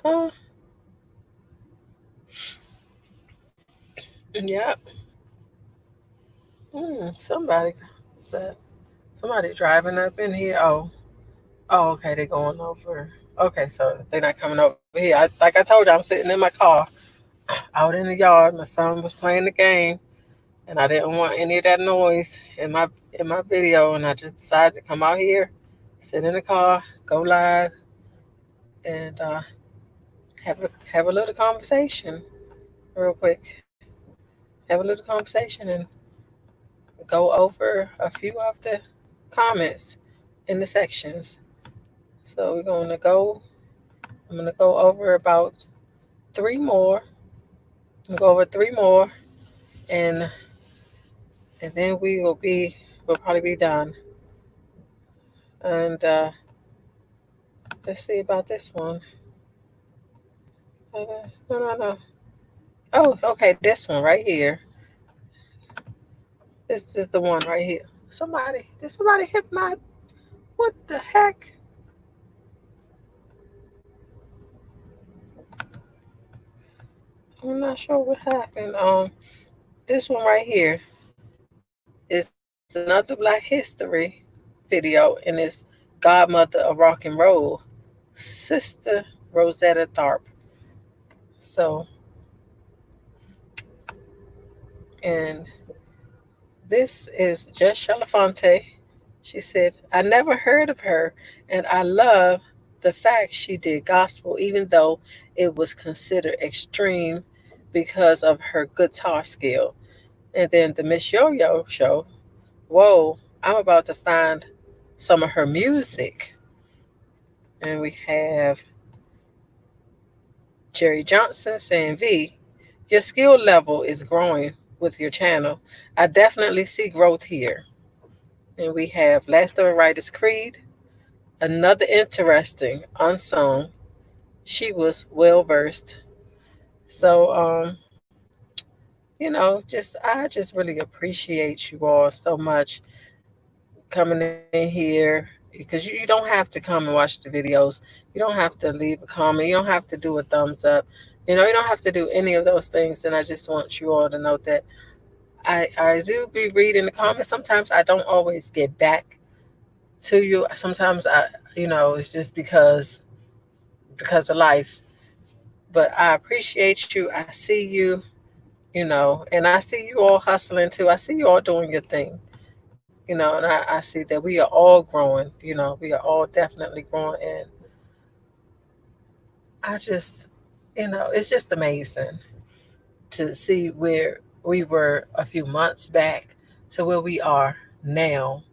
Uh, yeah. Somebody. What's that? Somebody driving up in here. Oh, okay. They're going over. Okay, so they're not coming over here. Like I told you, I'm sitting in my car out in the yard. My son was playing the game, and I didn't want any of that noise in my video, and I just decided to come out here, sit in the car, go live, and have a little conversation real quick. Have a little conversation and go over a few of the comments in the sections. So we're gonna go. I'm gonna go over about three more. I'm gonna go over three more, and then we'll probably be done. And let's see about this one. No, no, no. Oh, okay, this one right here. This is the one right here. Did somebody hit my? What the heck? I'm not sure what happened. This one right here is another Black History video, and it's Godmother of Rock and Roll, Sister Rosetta Tharpe. So, and this is Jess Shalafonte. She said, I never heard of her, and I love the fact she did gospel, even though it was considered extreme because of her guitar skill. And then the Miss Yo Yo show, whoa, I'm about to find some of her music. And we have Jerry Johnson saying, V, your skill level is growing with your channel. I definitely see growth here. And we have Last of the Writers Creed, another interesting, unsung. She was well versed. So, I just really appreciate you all so much coming in here because you don't have to come and watch the videos. You don't have to leave a comment. You don't have to do a thumbs up. You don't have to do any of those things. And I just want you all to know that I do be reading the comments. Sometimes I don't always get back to you. Sometimes it's just because of life. But I appreciate you. I see you, and I see you all hustling too. I see you all doing your thing, and I see that we are all growing. We are all definitely growing, and I just, it's just amazing to see where we were a few months back to where we are now.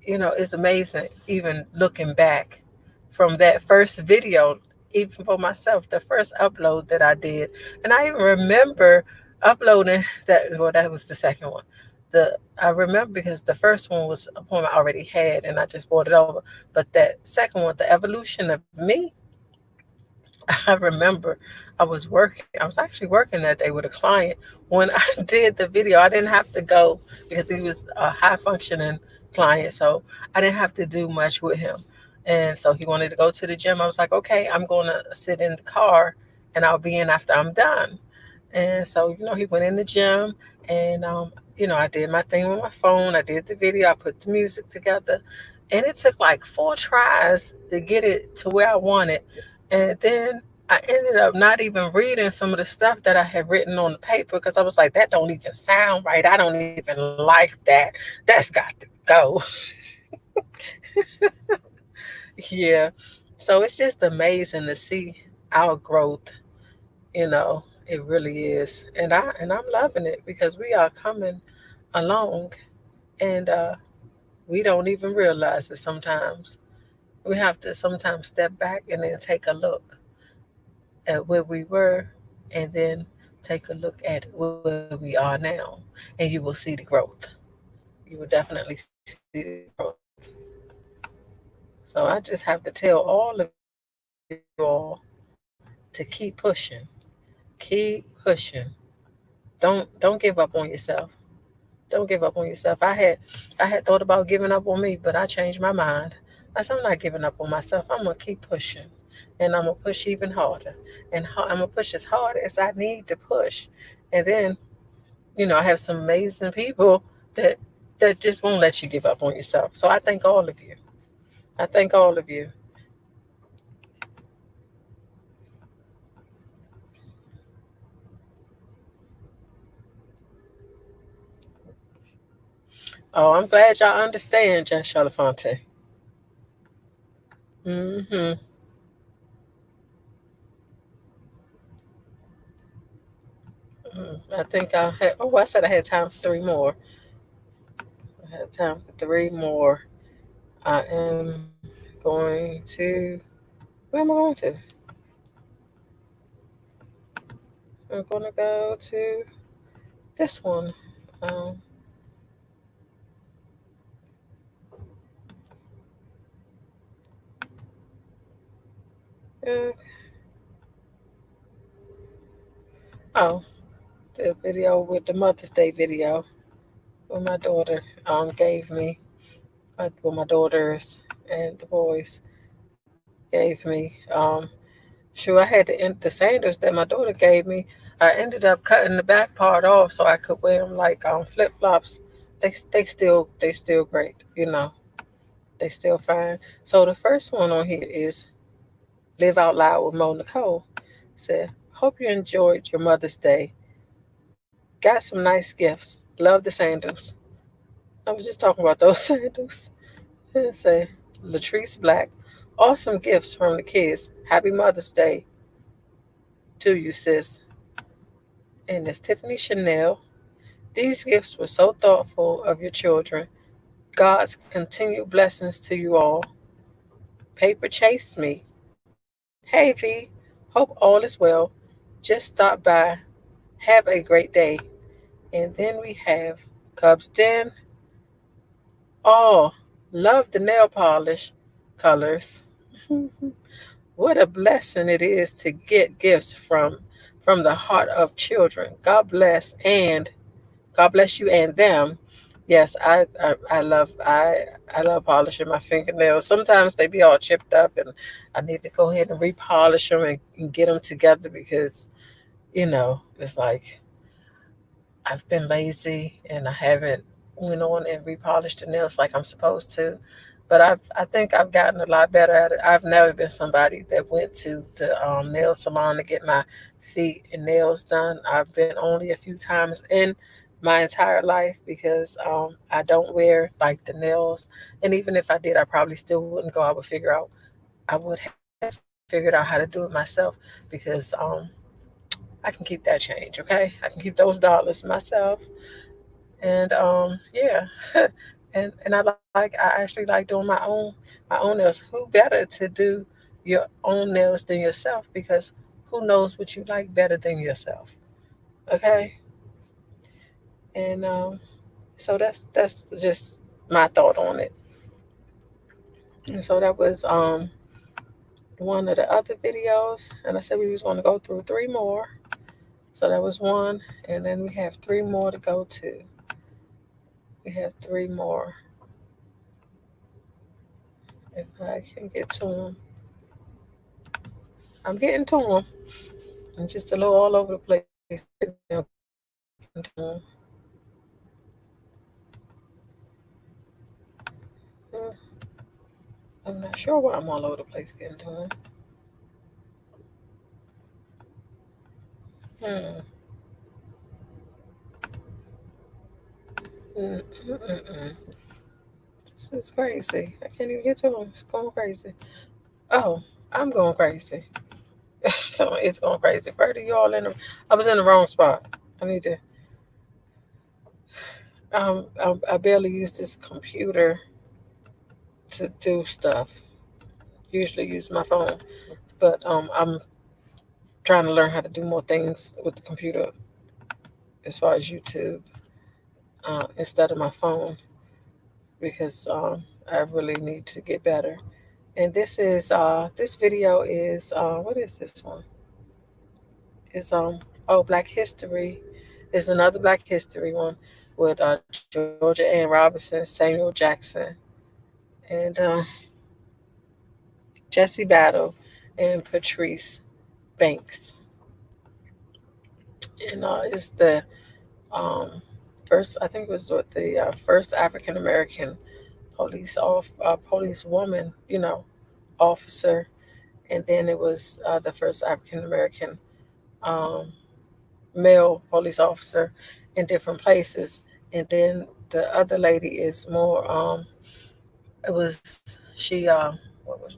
It's amazing even looking back from that first video, even for myself, the first upload that I did. And I even remember uploading that, well, that was the second one. I remember because the first one was a poem I already had and I just brought it over. But that second one, The Evolution of Me, I remember I was actually working that day with a client when I did the video. I didn't have to go because he was a high functioning client, so I didn't have to do much with him. And so he wanted to go to the gym. I was like, okay, I'm going to sit in the car and I'll be in after I'm done. And so, he went in the gym and, I did my thing with my phone. I did the video, I put the music together, and it took like 4 tries to get it to where I wanted. And then I ended up not even reading some of the stuff that I had written on the paper because I was like, that don't even sound right. I don't even like that. That's got to go. Yeah. So it's just amazing to see our growth, it really is. And I'm loving it because we are coming along, and we don't even realize it sometimes. We have to sometimes step back and then take a look at where we were, and then take a look at where we are now, and you will see the growth. You will definitely see the growth. So I just have to tell all of you all to keep pushing. Keep pushing. Don't give up on yourself. Don't give up on yourself. I had thought about giving up on me, but I changed my mind. I said, I'm not giving up on myself. I'm gonna keep pushing, and I'm gonna push even harder, and I'm gonna push as hard as I need to push. And then, I have some amazing people that just won't let you give up on yourself. So I thank all of you. I thank all of you. Oh, I'm glad y'all understand, Judge Shalafonte. Mm-hmm. I think I had. Oh, I said I had time for three more. I have time for three more. I am going to. Where am I going to? I'm going to go to this one. Um, uh, oh, the video with the Mother's Day video. What my daughter gave me. What my daughters and the boys gave me. Sure, I had the sandals that my daughter gave me. I ended up cutting the back part off so I could wear them like flip flops. They still great, They still fine. So the first one on here is "Live Out Loud" with Mo Nicole. Said, "Hope you enjoyed your Mother's Day. Got some nice gifts. Love the sandals." I was just talking about those sandals. It say, "Latrice Black, awesome gifts from the kids. Happy Mother's Day to you, sis." And it's Tiffany Chanel. "These gifts were so thoughtful of your children. God's continued blessings to you all." Paper chased me. "Hey V, hope all is well. Just stop by. Have a great day." And then we have Cubs Den. "Oh, love the nail polish colors." What a blessing it is to get gifts from the heart of children. God bless you and them. Yes, I love polishing my fingernails. Sometimes they be all chipped up, and I need to go ahead and repolish them and get them together because it's like I've been lazy and I haven't went on and repolished the nails like I'm supposed to. But I think I've gotten a lot better at it. I've never been somebody that went to the nail salon to get my feet and nails done. I've been only a few times in my entire life because I don't wear like the nails. And even if I did, I probably still wouldn't go. I would have figured out how to do it myself because I can keep that change, okay? I can keep those dollars myself. And yeah. And I actually like doing my own nails. Who better to do your own nails than yourself? Because who knows what you like better than yourself? Okay? And so that's just my thought on it. And so that was one of the other videos, and I said we was going to go through three more. So that was one, and then we have three more to go to. We have three more. If I can get to them, I'm getting to them. I'm just a little all over the place. I'm not sure why I'm all over the place getting to them. Hmm. Mm-mm-mm. This is crazy. I can't even get to them. It's going crazy. Oh, I'm going crazy. So it's going crazy. Further, y'all in the. I was in the wrong spot. I need to. I barely use this computer to do stuff. Usually use my phone, but I'm trying to learn how to do more things with the computer as far as YouTube instead of my phone because I really need to get better. And this video is what is this one? It's Black History. It's another Black History one with Georgia Ann Robinson, Samuel Jackson, and Jesse Battle and Patrice Banks. And it's the um, first, I think it was what the first African American police woman, officer, and then it was the first African American um, male police officer in different places, and then the other lady is more. It was she. What was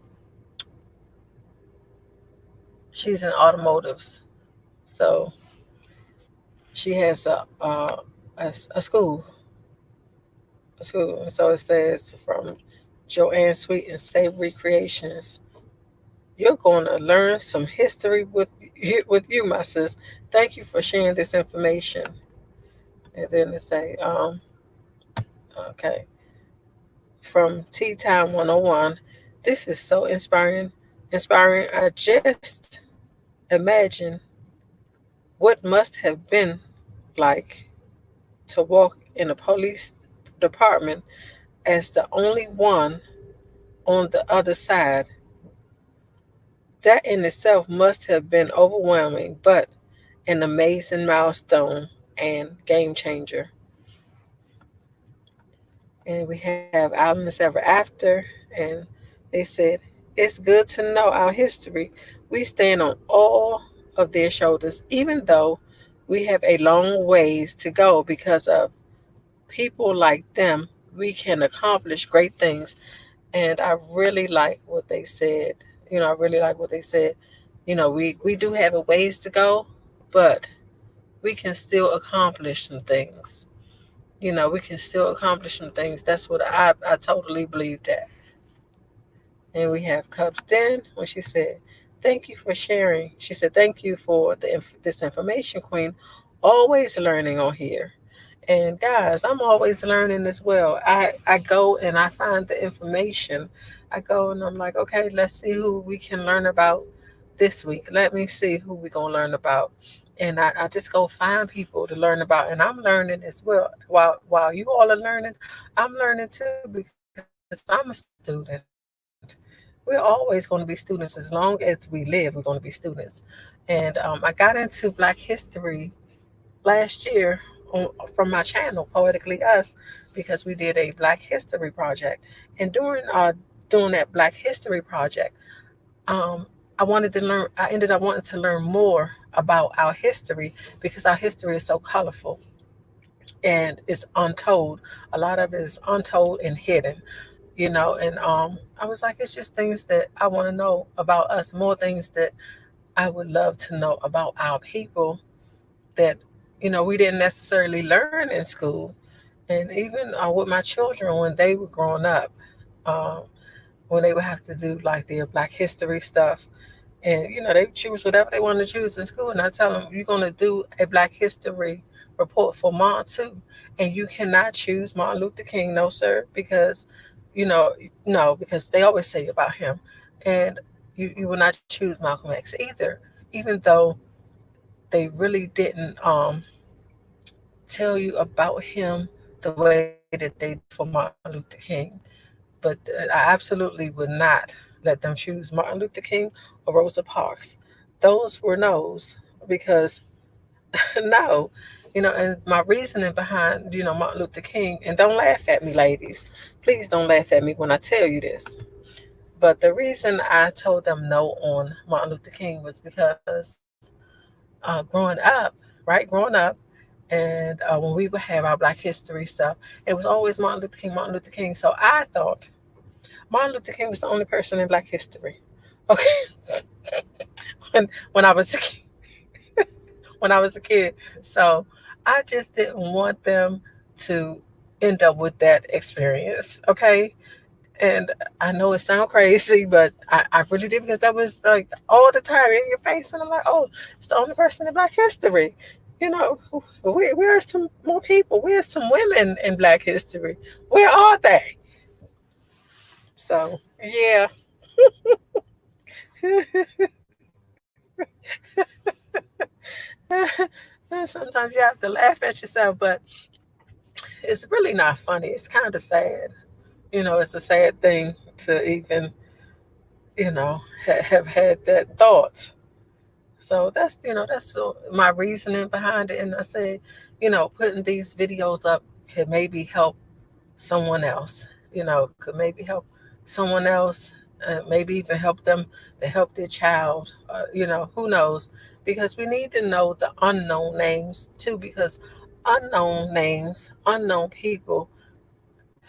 she's in automotives, so she has a school, and so it says from Joanne Sweet and Savory Creations. You're going to learn some history with you, my sis. Thank you for sharing this information. And then it say, okay, from Tea Time 101. This is so inspiring. Inspiring. I just imagine what must have been like to walk in a police department as the only one on the other side. That in itself must have been overwhelming, but an amazing milestone and game changer. And we have Albums Ever After, and they said, it's good to know our history. We stand on all of their shoulders, even though we have a long ways to go because of people like them. We can accomplish great things. And I really like what they said. I really like what they said. We do have a ways to go, but we can still accomplish some things. We can still accomplish some things. That's what I totally believe that. And we have Cubs Den when she said, "Thank you for sharing." She said, "Thank you for this information, Queen. Always learning on here." And guys, I'm always learning as well. I go and I find the information. I go and I'm like, okay, let's see who we can learn about this week. Let me see who we're gonna learn about. And I just go find people to learn about, and I'm learning as well. While you all are learning, I'm learning too because I'm a student. We're always going to be students as long as we live. We're going to be students. And I got into Black History last year from my channel, Poetically Us, because we did a Black History project. And doing that Black History project, um, I ended up wanting to learn more about our history because our history is so colorful and it's untold. A lot of it is untold and hidden, and I was like, it's just things that I want to know about us, more things that I would love to know about our people that we didn't necessarily learn in school. And even with my children when they were growing up, um, when they would have to do like their Black History stuff, and they choose whatever they want to choose in school, and I tell them, you're going to do a Black History report for Martin too, and you cannot choose Martin Luther King, no sir, because no, because they always say about him, and you will not choose Malcolm X either, even though they really didn't tell you about him the way that they did for Martin Luther King. but I absolutely would not let them choose Martin Luther King or Rosa Parks. Those were no's because no, and my reasoning behind, Martin Luther King, and don't laugh at me, ladies. Please don't laugh at me when I tell you this. But the reason I told them no on Martin Luther King was because growing up, right? Growing up, and when we would have our Black History stuff, it was always Martin Luther King, Martin Luther King. So I thought Martin Luther King was the only person in Black history. Okay, when I was a kid, when I was a kid. So I just didn't want them to end up with that experience. Okay. And I know it sounds crazy, but I really did because that was like all the time in your face. And I'm like, oh, it's the only person in Black history. Where's some more people? Where's some women in Black history? Where are they? So, yeah. Sometimes you have to laugh at yourself, but it's really not funny. It's kind of sad. It's a sad thing to even, have had that thought. So that's my reasoning behind it. And I said, putting these videos up could maybe help someone else, could maybe help someone else, maybe even help them to help their child, who knows? Because we need to know the unknown names too, because unknown names, unknown people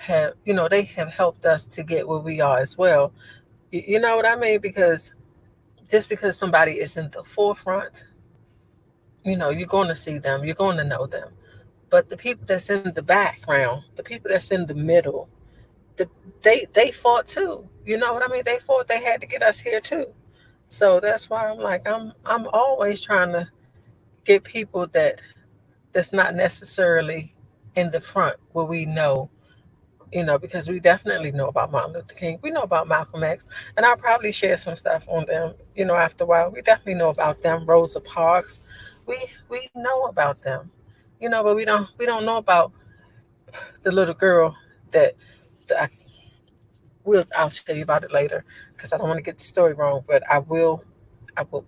they have helped us to get where we are as well. You know what I mean? Because just because somebody is in the forefront, you're going to see them, you're going to know them. But the people that's in the background, the people that's in the middle, the, they fought too. You know what I mean? They fought. They had to get us here too. So that's why I'm like I'm always trying to get people that's not necessarily in the front where we know, because we definitely know about Martin Luther King. We know about Malcolm X, and I'll probably share some stuff on them, after a while. We definitely know about them, Rosa Parks. We know about them, but we don't know about the little girl that, that I'll tell you about it later because I don't want to get the story wrong, but I will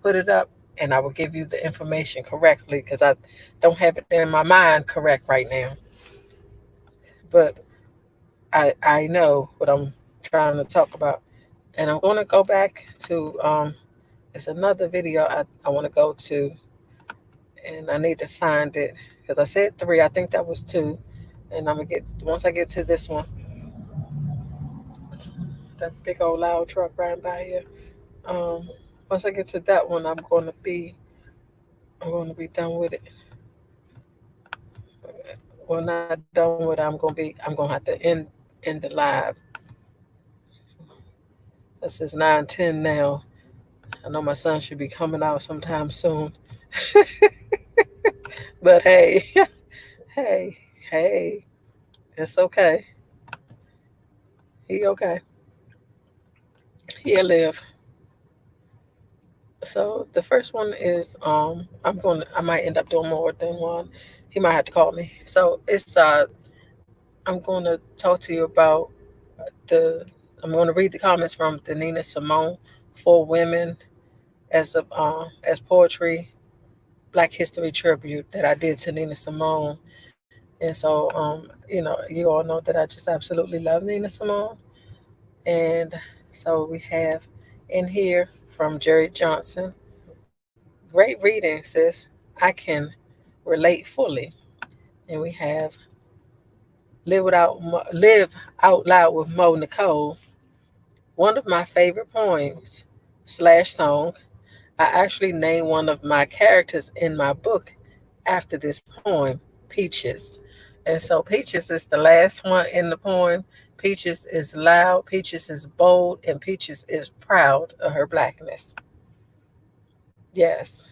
put it up and I will give you the information correctly because I don't have it in my mind correct right now. But I know what I'm trying to talk about. And I'm going to go back to it's another video I want to go to, and I need to find it because I said three. I think that was two, and I'm gonna get once I get to this one. That big old loud truck riding by here. Um, Once I get to that one, I'm going to be done with it. Well, not done with it. I'm gonna have to end the live. This is 9:10 now. I know my son should be coming out sometime soon. But hey, hey, hey, it's okay. He okay. He'll live. So the first one is I might end up doing more than one. He might have to call me. So it's I'm gonna talk to you about the I'm gonna read the comments from the Nina Simone for women as poetry Black History tribute that I did to Nina Simone. And so you all know that I just absolutely love Nina Simone. And so we have in here from Jerry Johnson. Great reading, sis. I can relate fully. And we have Live Out Loud with Mo Nicole. One of my favorite poems slash song. I actually named one of my characters in my book after this poem, Peaches. And so Peaches is the last one in the poem. Peaches is loud, Peaches is bold, and Peaches is proud of her blackness. Yes.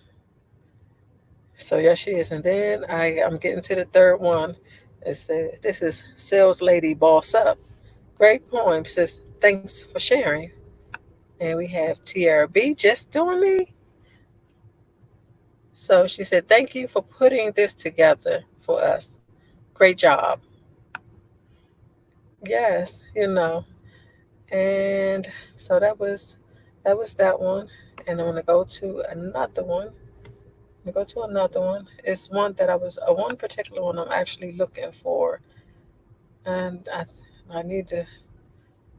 So yes, she is. And then I'm getting to the third one. This is Sales Lady Boss Up. Great poem. Says thanks for sharing. And we have Tiara B just doing me. So she said, thank you for putting this together for us. Great job. Yes. And so that one. And I'm gonna go to another one. I'm gonna go to another one. It's one that I was one particular one I'm actually looking for, and I need to.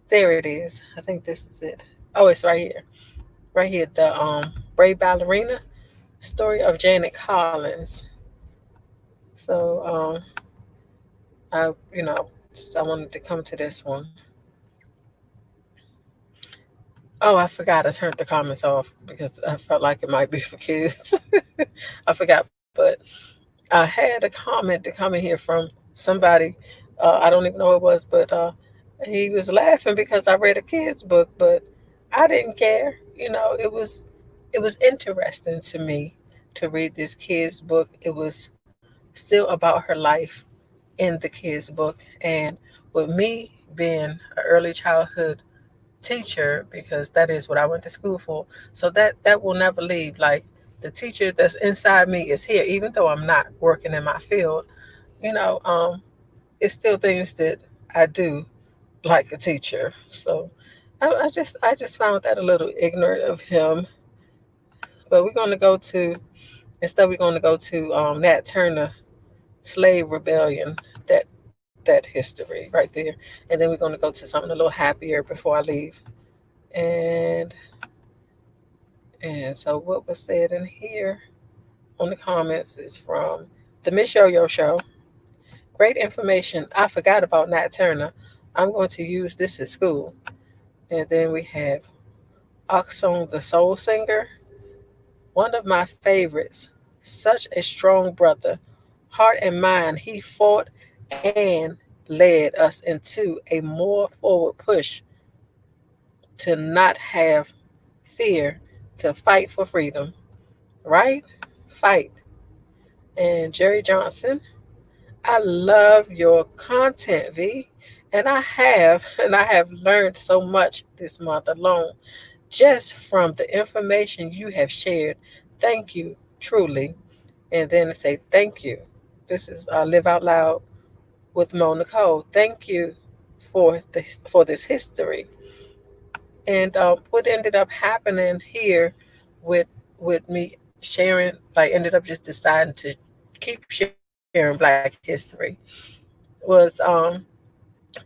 There it is. I think this is it. Oh, it's right here. Right here. The Brave Ballerina story of Janet Collins. So I wanted to come to this one. Oh, I forgot. I turned the comments off because I felt like it might be for kids. I forgot, but I had a comment to come in here from somebody. I don't even know who it was, but he was laughing because I read a kid's book, but I didn't care. It was interesting to me to read this kid's book. It was still about her life in the kid's book, and with me being an early childhood teacher, because that is what I went to school for. So that will never leave. Like, the teacher that's inside me is here, even though I'm not working in my field. You know, it's still things that I do like a teacher. So I just found that a little ignorant of him. But we're going to go to Nat Turner slave rebellion, that history right there, and then we're going to go to something a little happier before I leave. And And so what was said in here on the comments is from the Miss Yo-Yo Show. Great information. I forgot about Nat Turner. I'm going to use this at school. And then we have Oxon the Soul Singer. One of my favorites. Such a strong brother. Heart and mind, he fought and led us into a more forward push to not have fear, to fight for freedom. Right? Fight. And Jerry Johnson, I love your content, V. And I have learned so much this month alone just from the information you have shared. Thank you, truly. And then I say thank you. This is Live Out Loud with Mo Nicole. Thank you for this history. And what ended up happening here with me sharing, like, ended up just deciding to keep sharing Black history was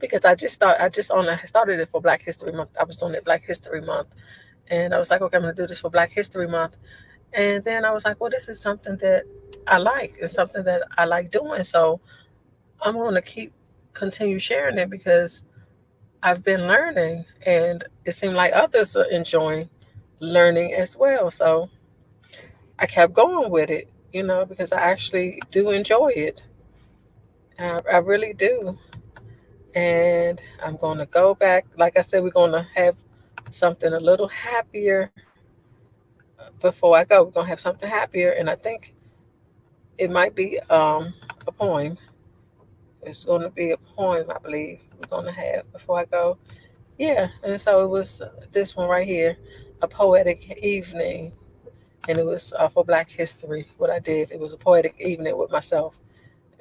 because I started it for Black History Month. I was doing it Black History Month, and I was like, okay, I'm gonna do this for Black History Month. And then I was like, well, this is something that I like. It's something that I like doing. So I'm gonna keep continue sharing it because I've been learning, and it seemed like others are enjoying learning as well. So I kept going with it, because I actually do enjoy it. I really do. And I'm going to go back. Like I said, we're going to have something a little happier before I go. We're going to have something happier. And I think it might be a poem. It's going to be a poem, I believe, we're going to have before I go. Yeah. And so it was this one right here, A Poetic Evening. And it was for Black History. What I did, it was a poetic evening with myself.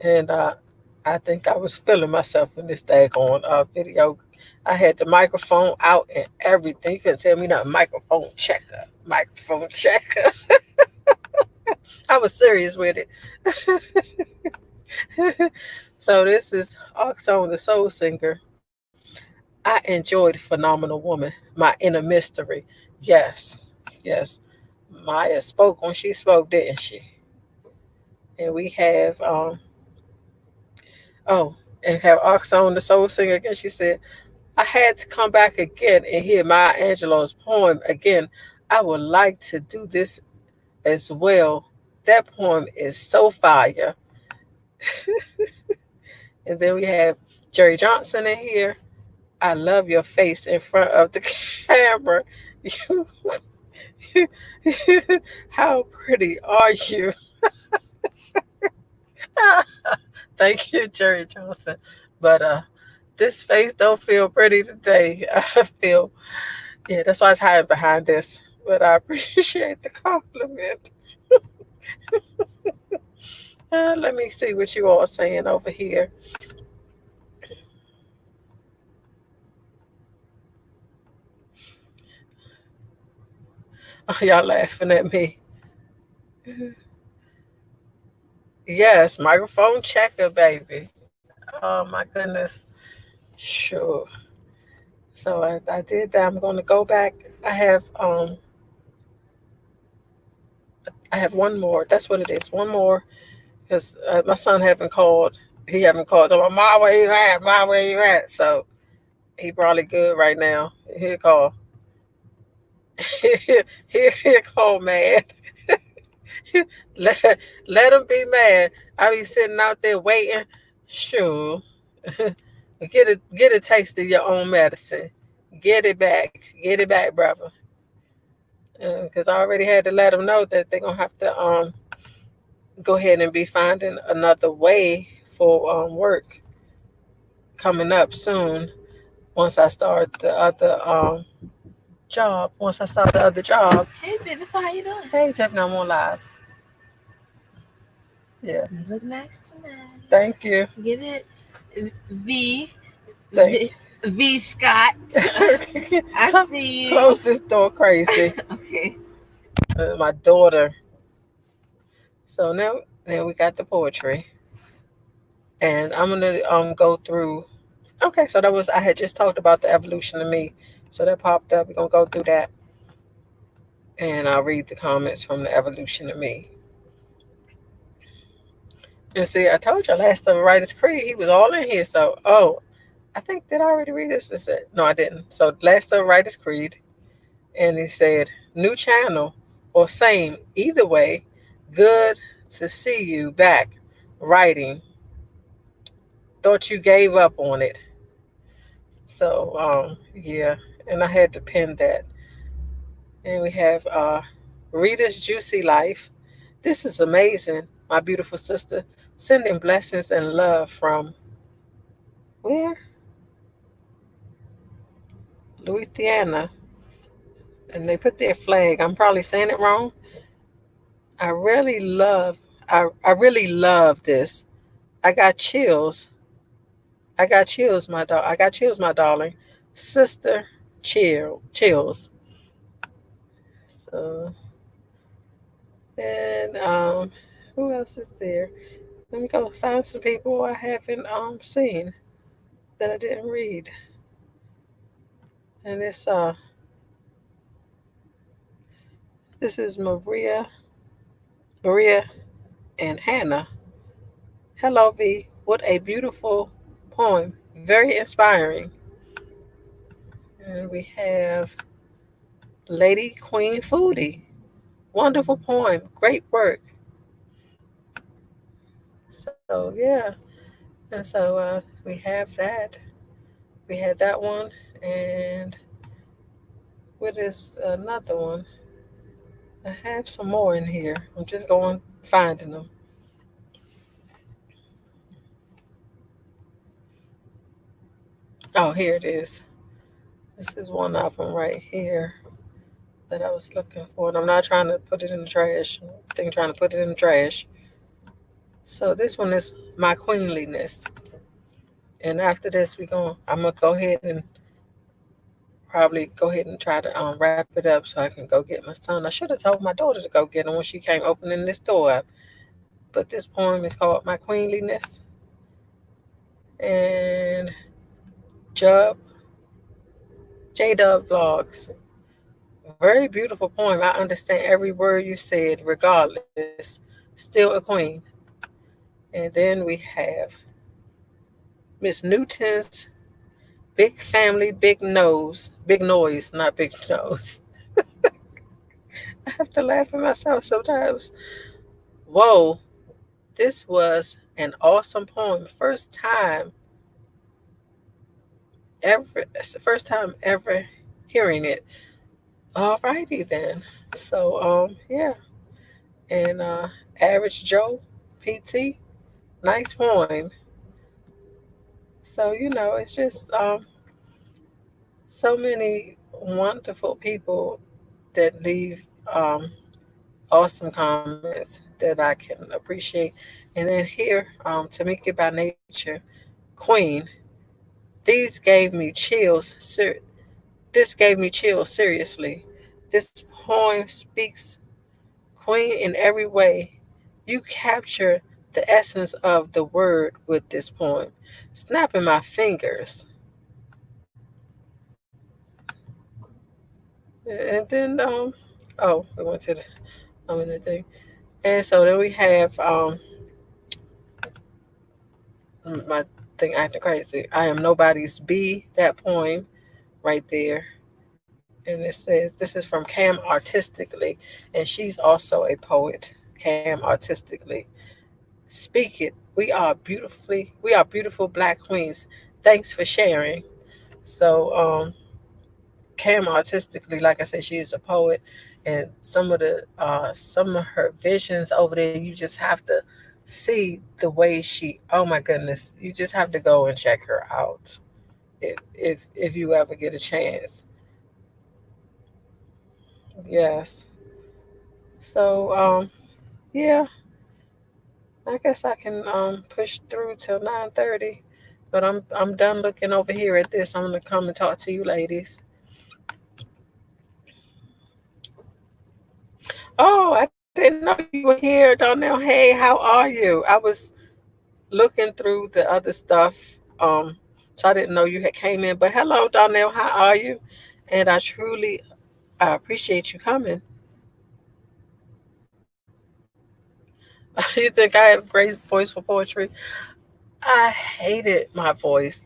And I think I was feeling myself in this daggone video. I had the microphone out and everything. You couldn't tell me nothing. Microphone checker. Microphone checker. I was serious with it. So this is Oxon the Soul Singer. I enjoyed Phenomenal Woman, my inner mystery. Yes, yes. Maya spoke when she spoke, didn't she? And we have and have Oxon the Soul Singer again. She said, I had to come back again and hear Maya Angelou's poem again. I would like to do this as well. That poem is so fire. And then we have Jerry Johnson in here. I love your face in front of the camera. You, how pretty are you? Thank you, Jerry Johnson. But this face don't feel pretty today. I feel, yeah, that's why it's hiding behind this. But I appreciate the compliment. Let me see what you all are saying over here. Y'all laughing at me. Yes, microphone checker, baby. Oh my goodness. Sure. So I did that. I'm going to go back. I have one more. That's what it is. One more because my son haven't called. He haven't called. So, Mom, where you at? Mom, where you at? So he probably good right now. He'll call. He'll call mad. Let him be mad. I be sitting out there waiting. Sure. Get a taste of your own medicine. Get it back. Get it back, brother. Because I already had to let them know that they're gonna have to go ahead and be finding another way for work coming up soon. Once I start the other job. Once I start the other job.
Hey, Jennifer, how you doing?
Hey, Tiffany, I'm on live. Yeah.
You look nice tonight.
Thank you.
Get it? V.
Thank
V. Scott. I see you.
Close this door, crazy.
Okay.
My daughter. So now we got the poetry, and I'm gonna go through. Okay, so that was I had just talked about the evolution of me, so that popped up. We're gonna go through that, and I'll read the comments from the evolution of me. And see, I told you last of Writer's Creed, he was all in here. So, I think did I already read this? It said no, I didn't. So last of Writer's Creed, and he said new channel or same either way. Good to see you back writing. Thought you gave up on it. So yeah, and I had to pin that. And we have Rita's Juicy Life. This is amazing, my beautiful sister. Sending blessings and love from where? Louisiana. And they put their flag. I'm probably saying it wrong. I really love I really love this. I got chills. I got chills, my dog. I got chills, my darling. Sister chills. So and who else is there? Let me go find some people I haven't seen that I didn't read. And it's this is Maria and Hannah. Hello V. What a beautiful poem. Very inspiring. And we have Lady Queen Foodie. Wonderful poem. Great work. So yeah. And so we have that. We had that one. And what is another one? I have some more in here. I'm just going finding them. Oh, here it is. This is one of them right here that I was looking for. And I'm not trying to put it in the trash. I'm trying to put it in the trash. So this one is My Queenliness. And after this, I'm gonna go ahead and probably go ahead and try to wrap it up so I can go get my son. I should have told my daughter to go get him when she came opening this door up. But this poem is called My Queenliness. And J-Dub Vlogs. Very beautiful poem. I understand every word you said, regardless. Still a queen. And then we have Miss Newton's Big Family, Big Nose. Big Noise, not Big Nose. I have to laugh at myself sometimes. Whoa, this was an awesome poem. It's the first time ever hearing it. Alrighty then. So yeah. And Average Joe PT, nice poem. So it's just so many wonderful people that leave awesome comments that I can appreciate. And then here, Tamika by Nature, Queen. These gave me chills. This gave me chills. Seriously, this poem speaks, queen, in every way. You capture the essence of the word with this poem. Snapping my fingers. And then oh, we went to the thing. And so then we have my thing acting crazy. I am nobody's B, that poem right there. And it says this is from Cam Artistically, and she's also a poet. Cam Artistically. Speak it. We are beautiful black queens. Thanks for sharing. So Cam Artistically, like I said, she is a poet, and some of her visions over there, you just have to see the way she. Oh my goodness, you just have to go and check her out if you ever get a chance. Yes. So yeah, I guess I can push through till 9:30, but I'm done looking over here at this. I'm gonna come and talk to you ladies. Oh, I didn't know you were here, Donnell. Hey, how are you? I was looking through the other stuff, so I didn't know you had came in. But hello, Donnell. How are you? And I appreciate you coming. You think I have great voice for poetry? I hated my voice,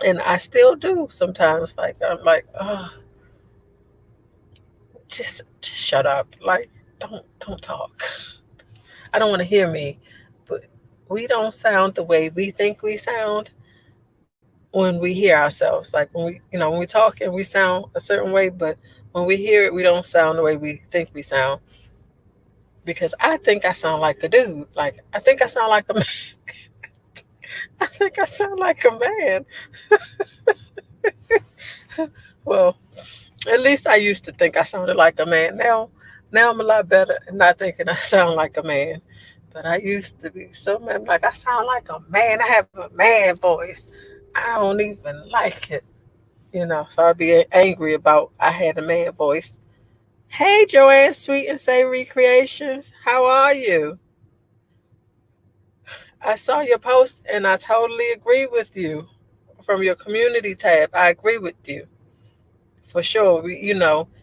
and I still do sometimes. Like I'm like, oh, just shut up. Like don't talk. I don't want to hear me. But we don't sound the way we think we sound when we hear ourselves. Like when we talk and we sound a certain way, but when we hear it, we don't sound the way we think we sound. Because I think I sound like a dude. Like I think I sound like a man. I think I sound like a man. Well, at least I used to think I sounded like a man. Now I'm a lot better at not thinking I sound like a man. But I used to be so man, like I sound like a man. I have a man voice. I don't even like it. So I'd be angry about I had a man voice. Hey, Joanne, Sweet and Savory Creations, how are you? I saw your post and I totally agree with you. From your community tab, I agree with you for sure.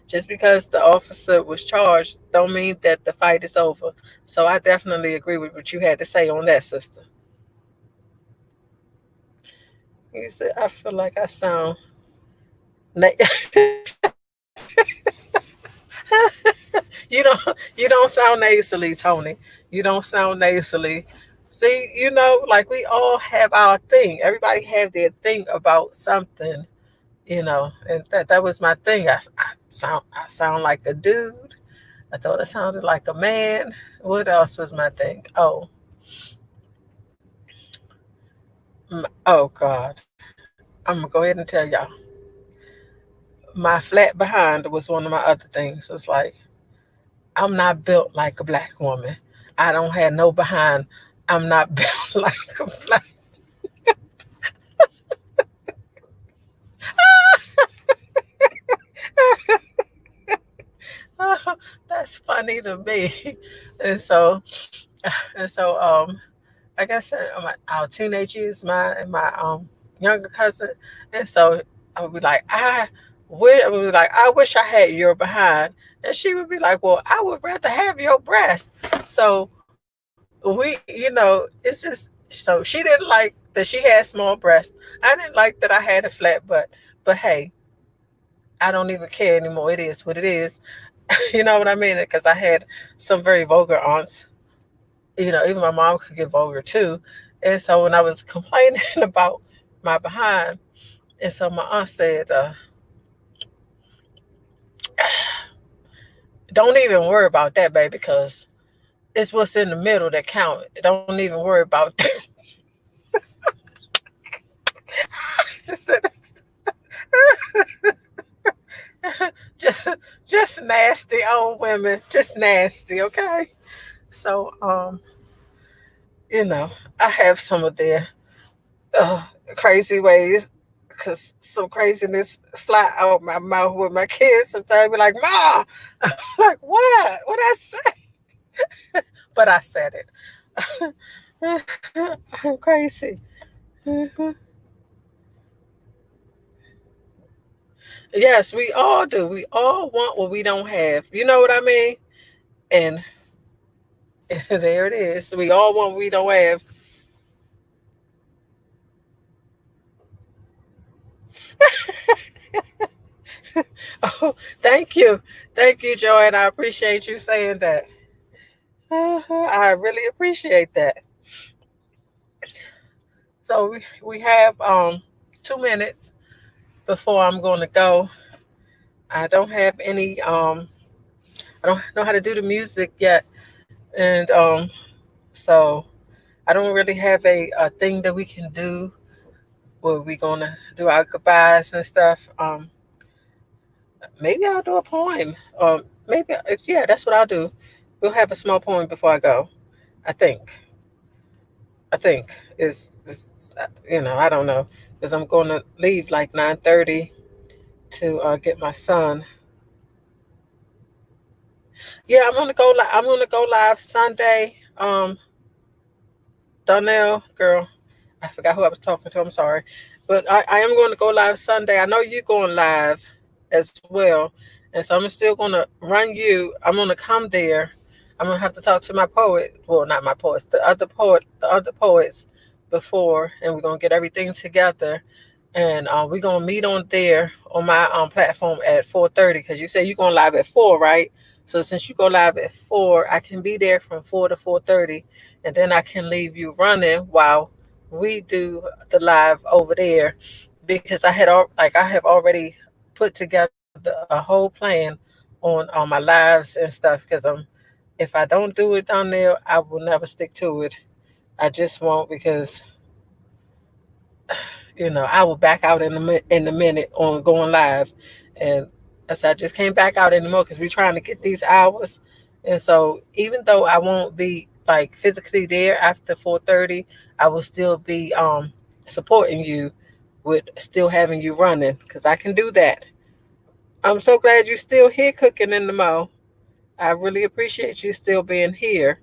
Just because the officer was charged, don't mean that the fight is over. So I definitely agree with what you had to say on that, sister. You said I feel like I sound. Na- you don't sound nasally, Tony. You don't sound nasally. See, like we all have our thing. Everybody have their thing about something, and that was my thing. I sound like a dude. I thought I sounded like a man. What else was my thing? Oh God, I'm gonna go ahead and tell y'all. My flat behind was one of my other things. It's like I'm not built like a black woman. I don't have no behind. I'm not built like a black. That's funny to me. And so, and so, I guess our teenage years, my younger cousin, and so I would be like, I wish I had your behind, and she would be like, well, I would rather have your breast. So it's just so she didn't like that she had small breasts. I didn't like that I had a flat butt, but hey, I don't even care anymore. It is what it is. You know what I mean? Because I had some very vulgar aunts. Even my mom could get vulgar too. And so when I was complaining about my behind, and so my aunt said, "Don't even worry about that, baby, because it's what's in the middle that count. Don't even worry about that." She said, just, just nasty old women, just nasty. Okay, so I have some of their crazy ways, because some craziness fly out my mouth with my kids. Sometimes be like, "Ma," I'm like, "What? What I say?" But I said it. I'm crazy. Mhm. Yes, we all do. We all want what we don't have. You know what I mean? And there it is. We all want what we don't have. Oh, thank you, Joy, and I appreciate you saying that. I really appreciate that. So we have 2 minutes before I'm going to go. I don't have any. I don't know how to do the music yet, and so I don't really have a thing that we can do where we gonna do our goodbyes and stuff. Maybe I'll do a poem. Maybe yeah, that's what I'll do. We'll have a small poem before I go. I think. I think is I don't know because I'm going to leave like 9:30 to get my son. Yeah, I'm gonna go. I'm gonna go live Sunday. Donnell, girl, I forgot who I was talking to. I'm sorry, but I am going to go live Sunday. I know you're going live as well, and so I'm still going to run you. I'm going to come there. I'm going to have to talk to my poet. Well, not my poets, the other poets before, and we're going to get everything together. And we're going to meet on there on my platform at 4:30 because you said you're going live at 4, right? So since you go live at 4, I can be there from 4 to 4:30, and then I can leave you running while we do the live over there because I have already put together a whole plan on my lives and stuff because if I don't do it down there, I will never stick to it. I just won't because I will back out in a minute on going live, and as I just came back out anymore because we're trying to get these hours, and so even though I won't be like physically there after 4:30, I will still be supporting you with still having you running because I can do that. I'm so glad you're still here cooking in the mo. I really appreciate you still being here,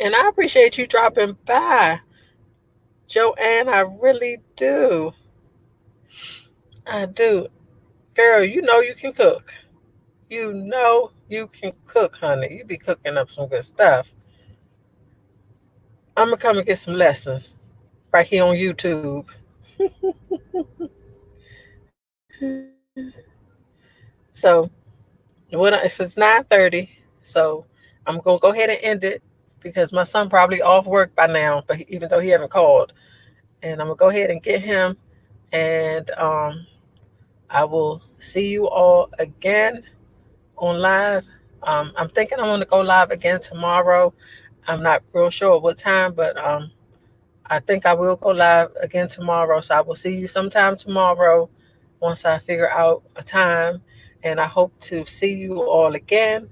and I appreciate you dropping by, Joanne. I really do. I do. Girl, you know you can cook. You know you can cook, honey. You be cooking up some good stuff. I'm gonna come and get some lessons right here on YouTube. So it's 9:30. So I'm gonna go ahead and end it because my son probably off work by now, but even though he haven't called, and I'm gonna go ahead and get him, and I will see you all again on live. I'm thinking I'm gonna go live again tomorrow. I'm not real sure what time, but I think I will go live again tomorrow. So I will see you sometime tomorrow once I figure out a time. And I hope to see you all again.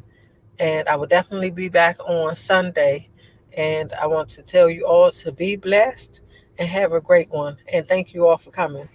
And I will definitely be back on Sunday. And I want to tell you all to be blessed and have a great one. And thank you all for coming.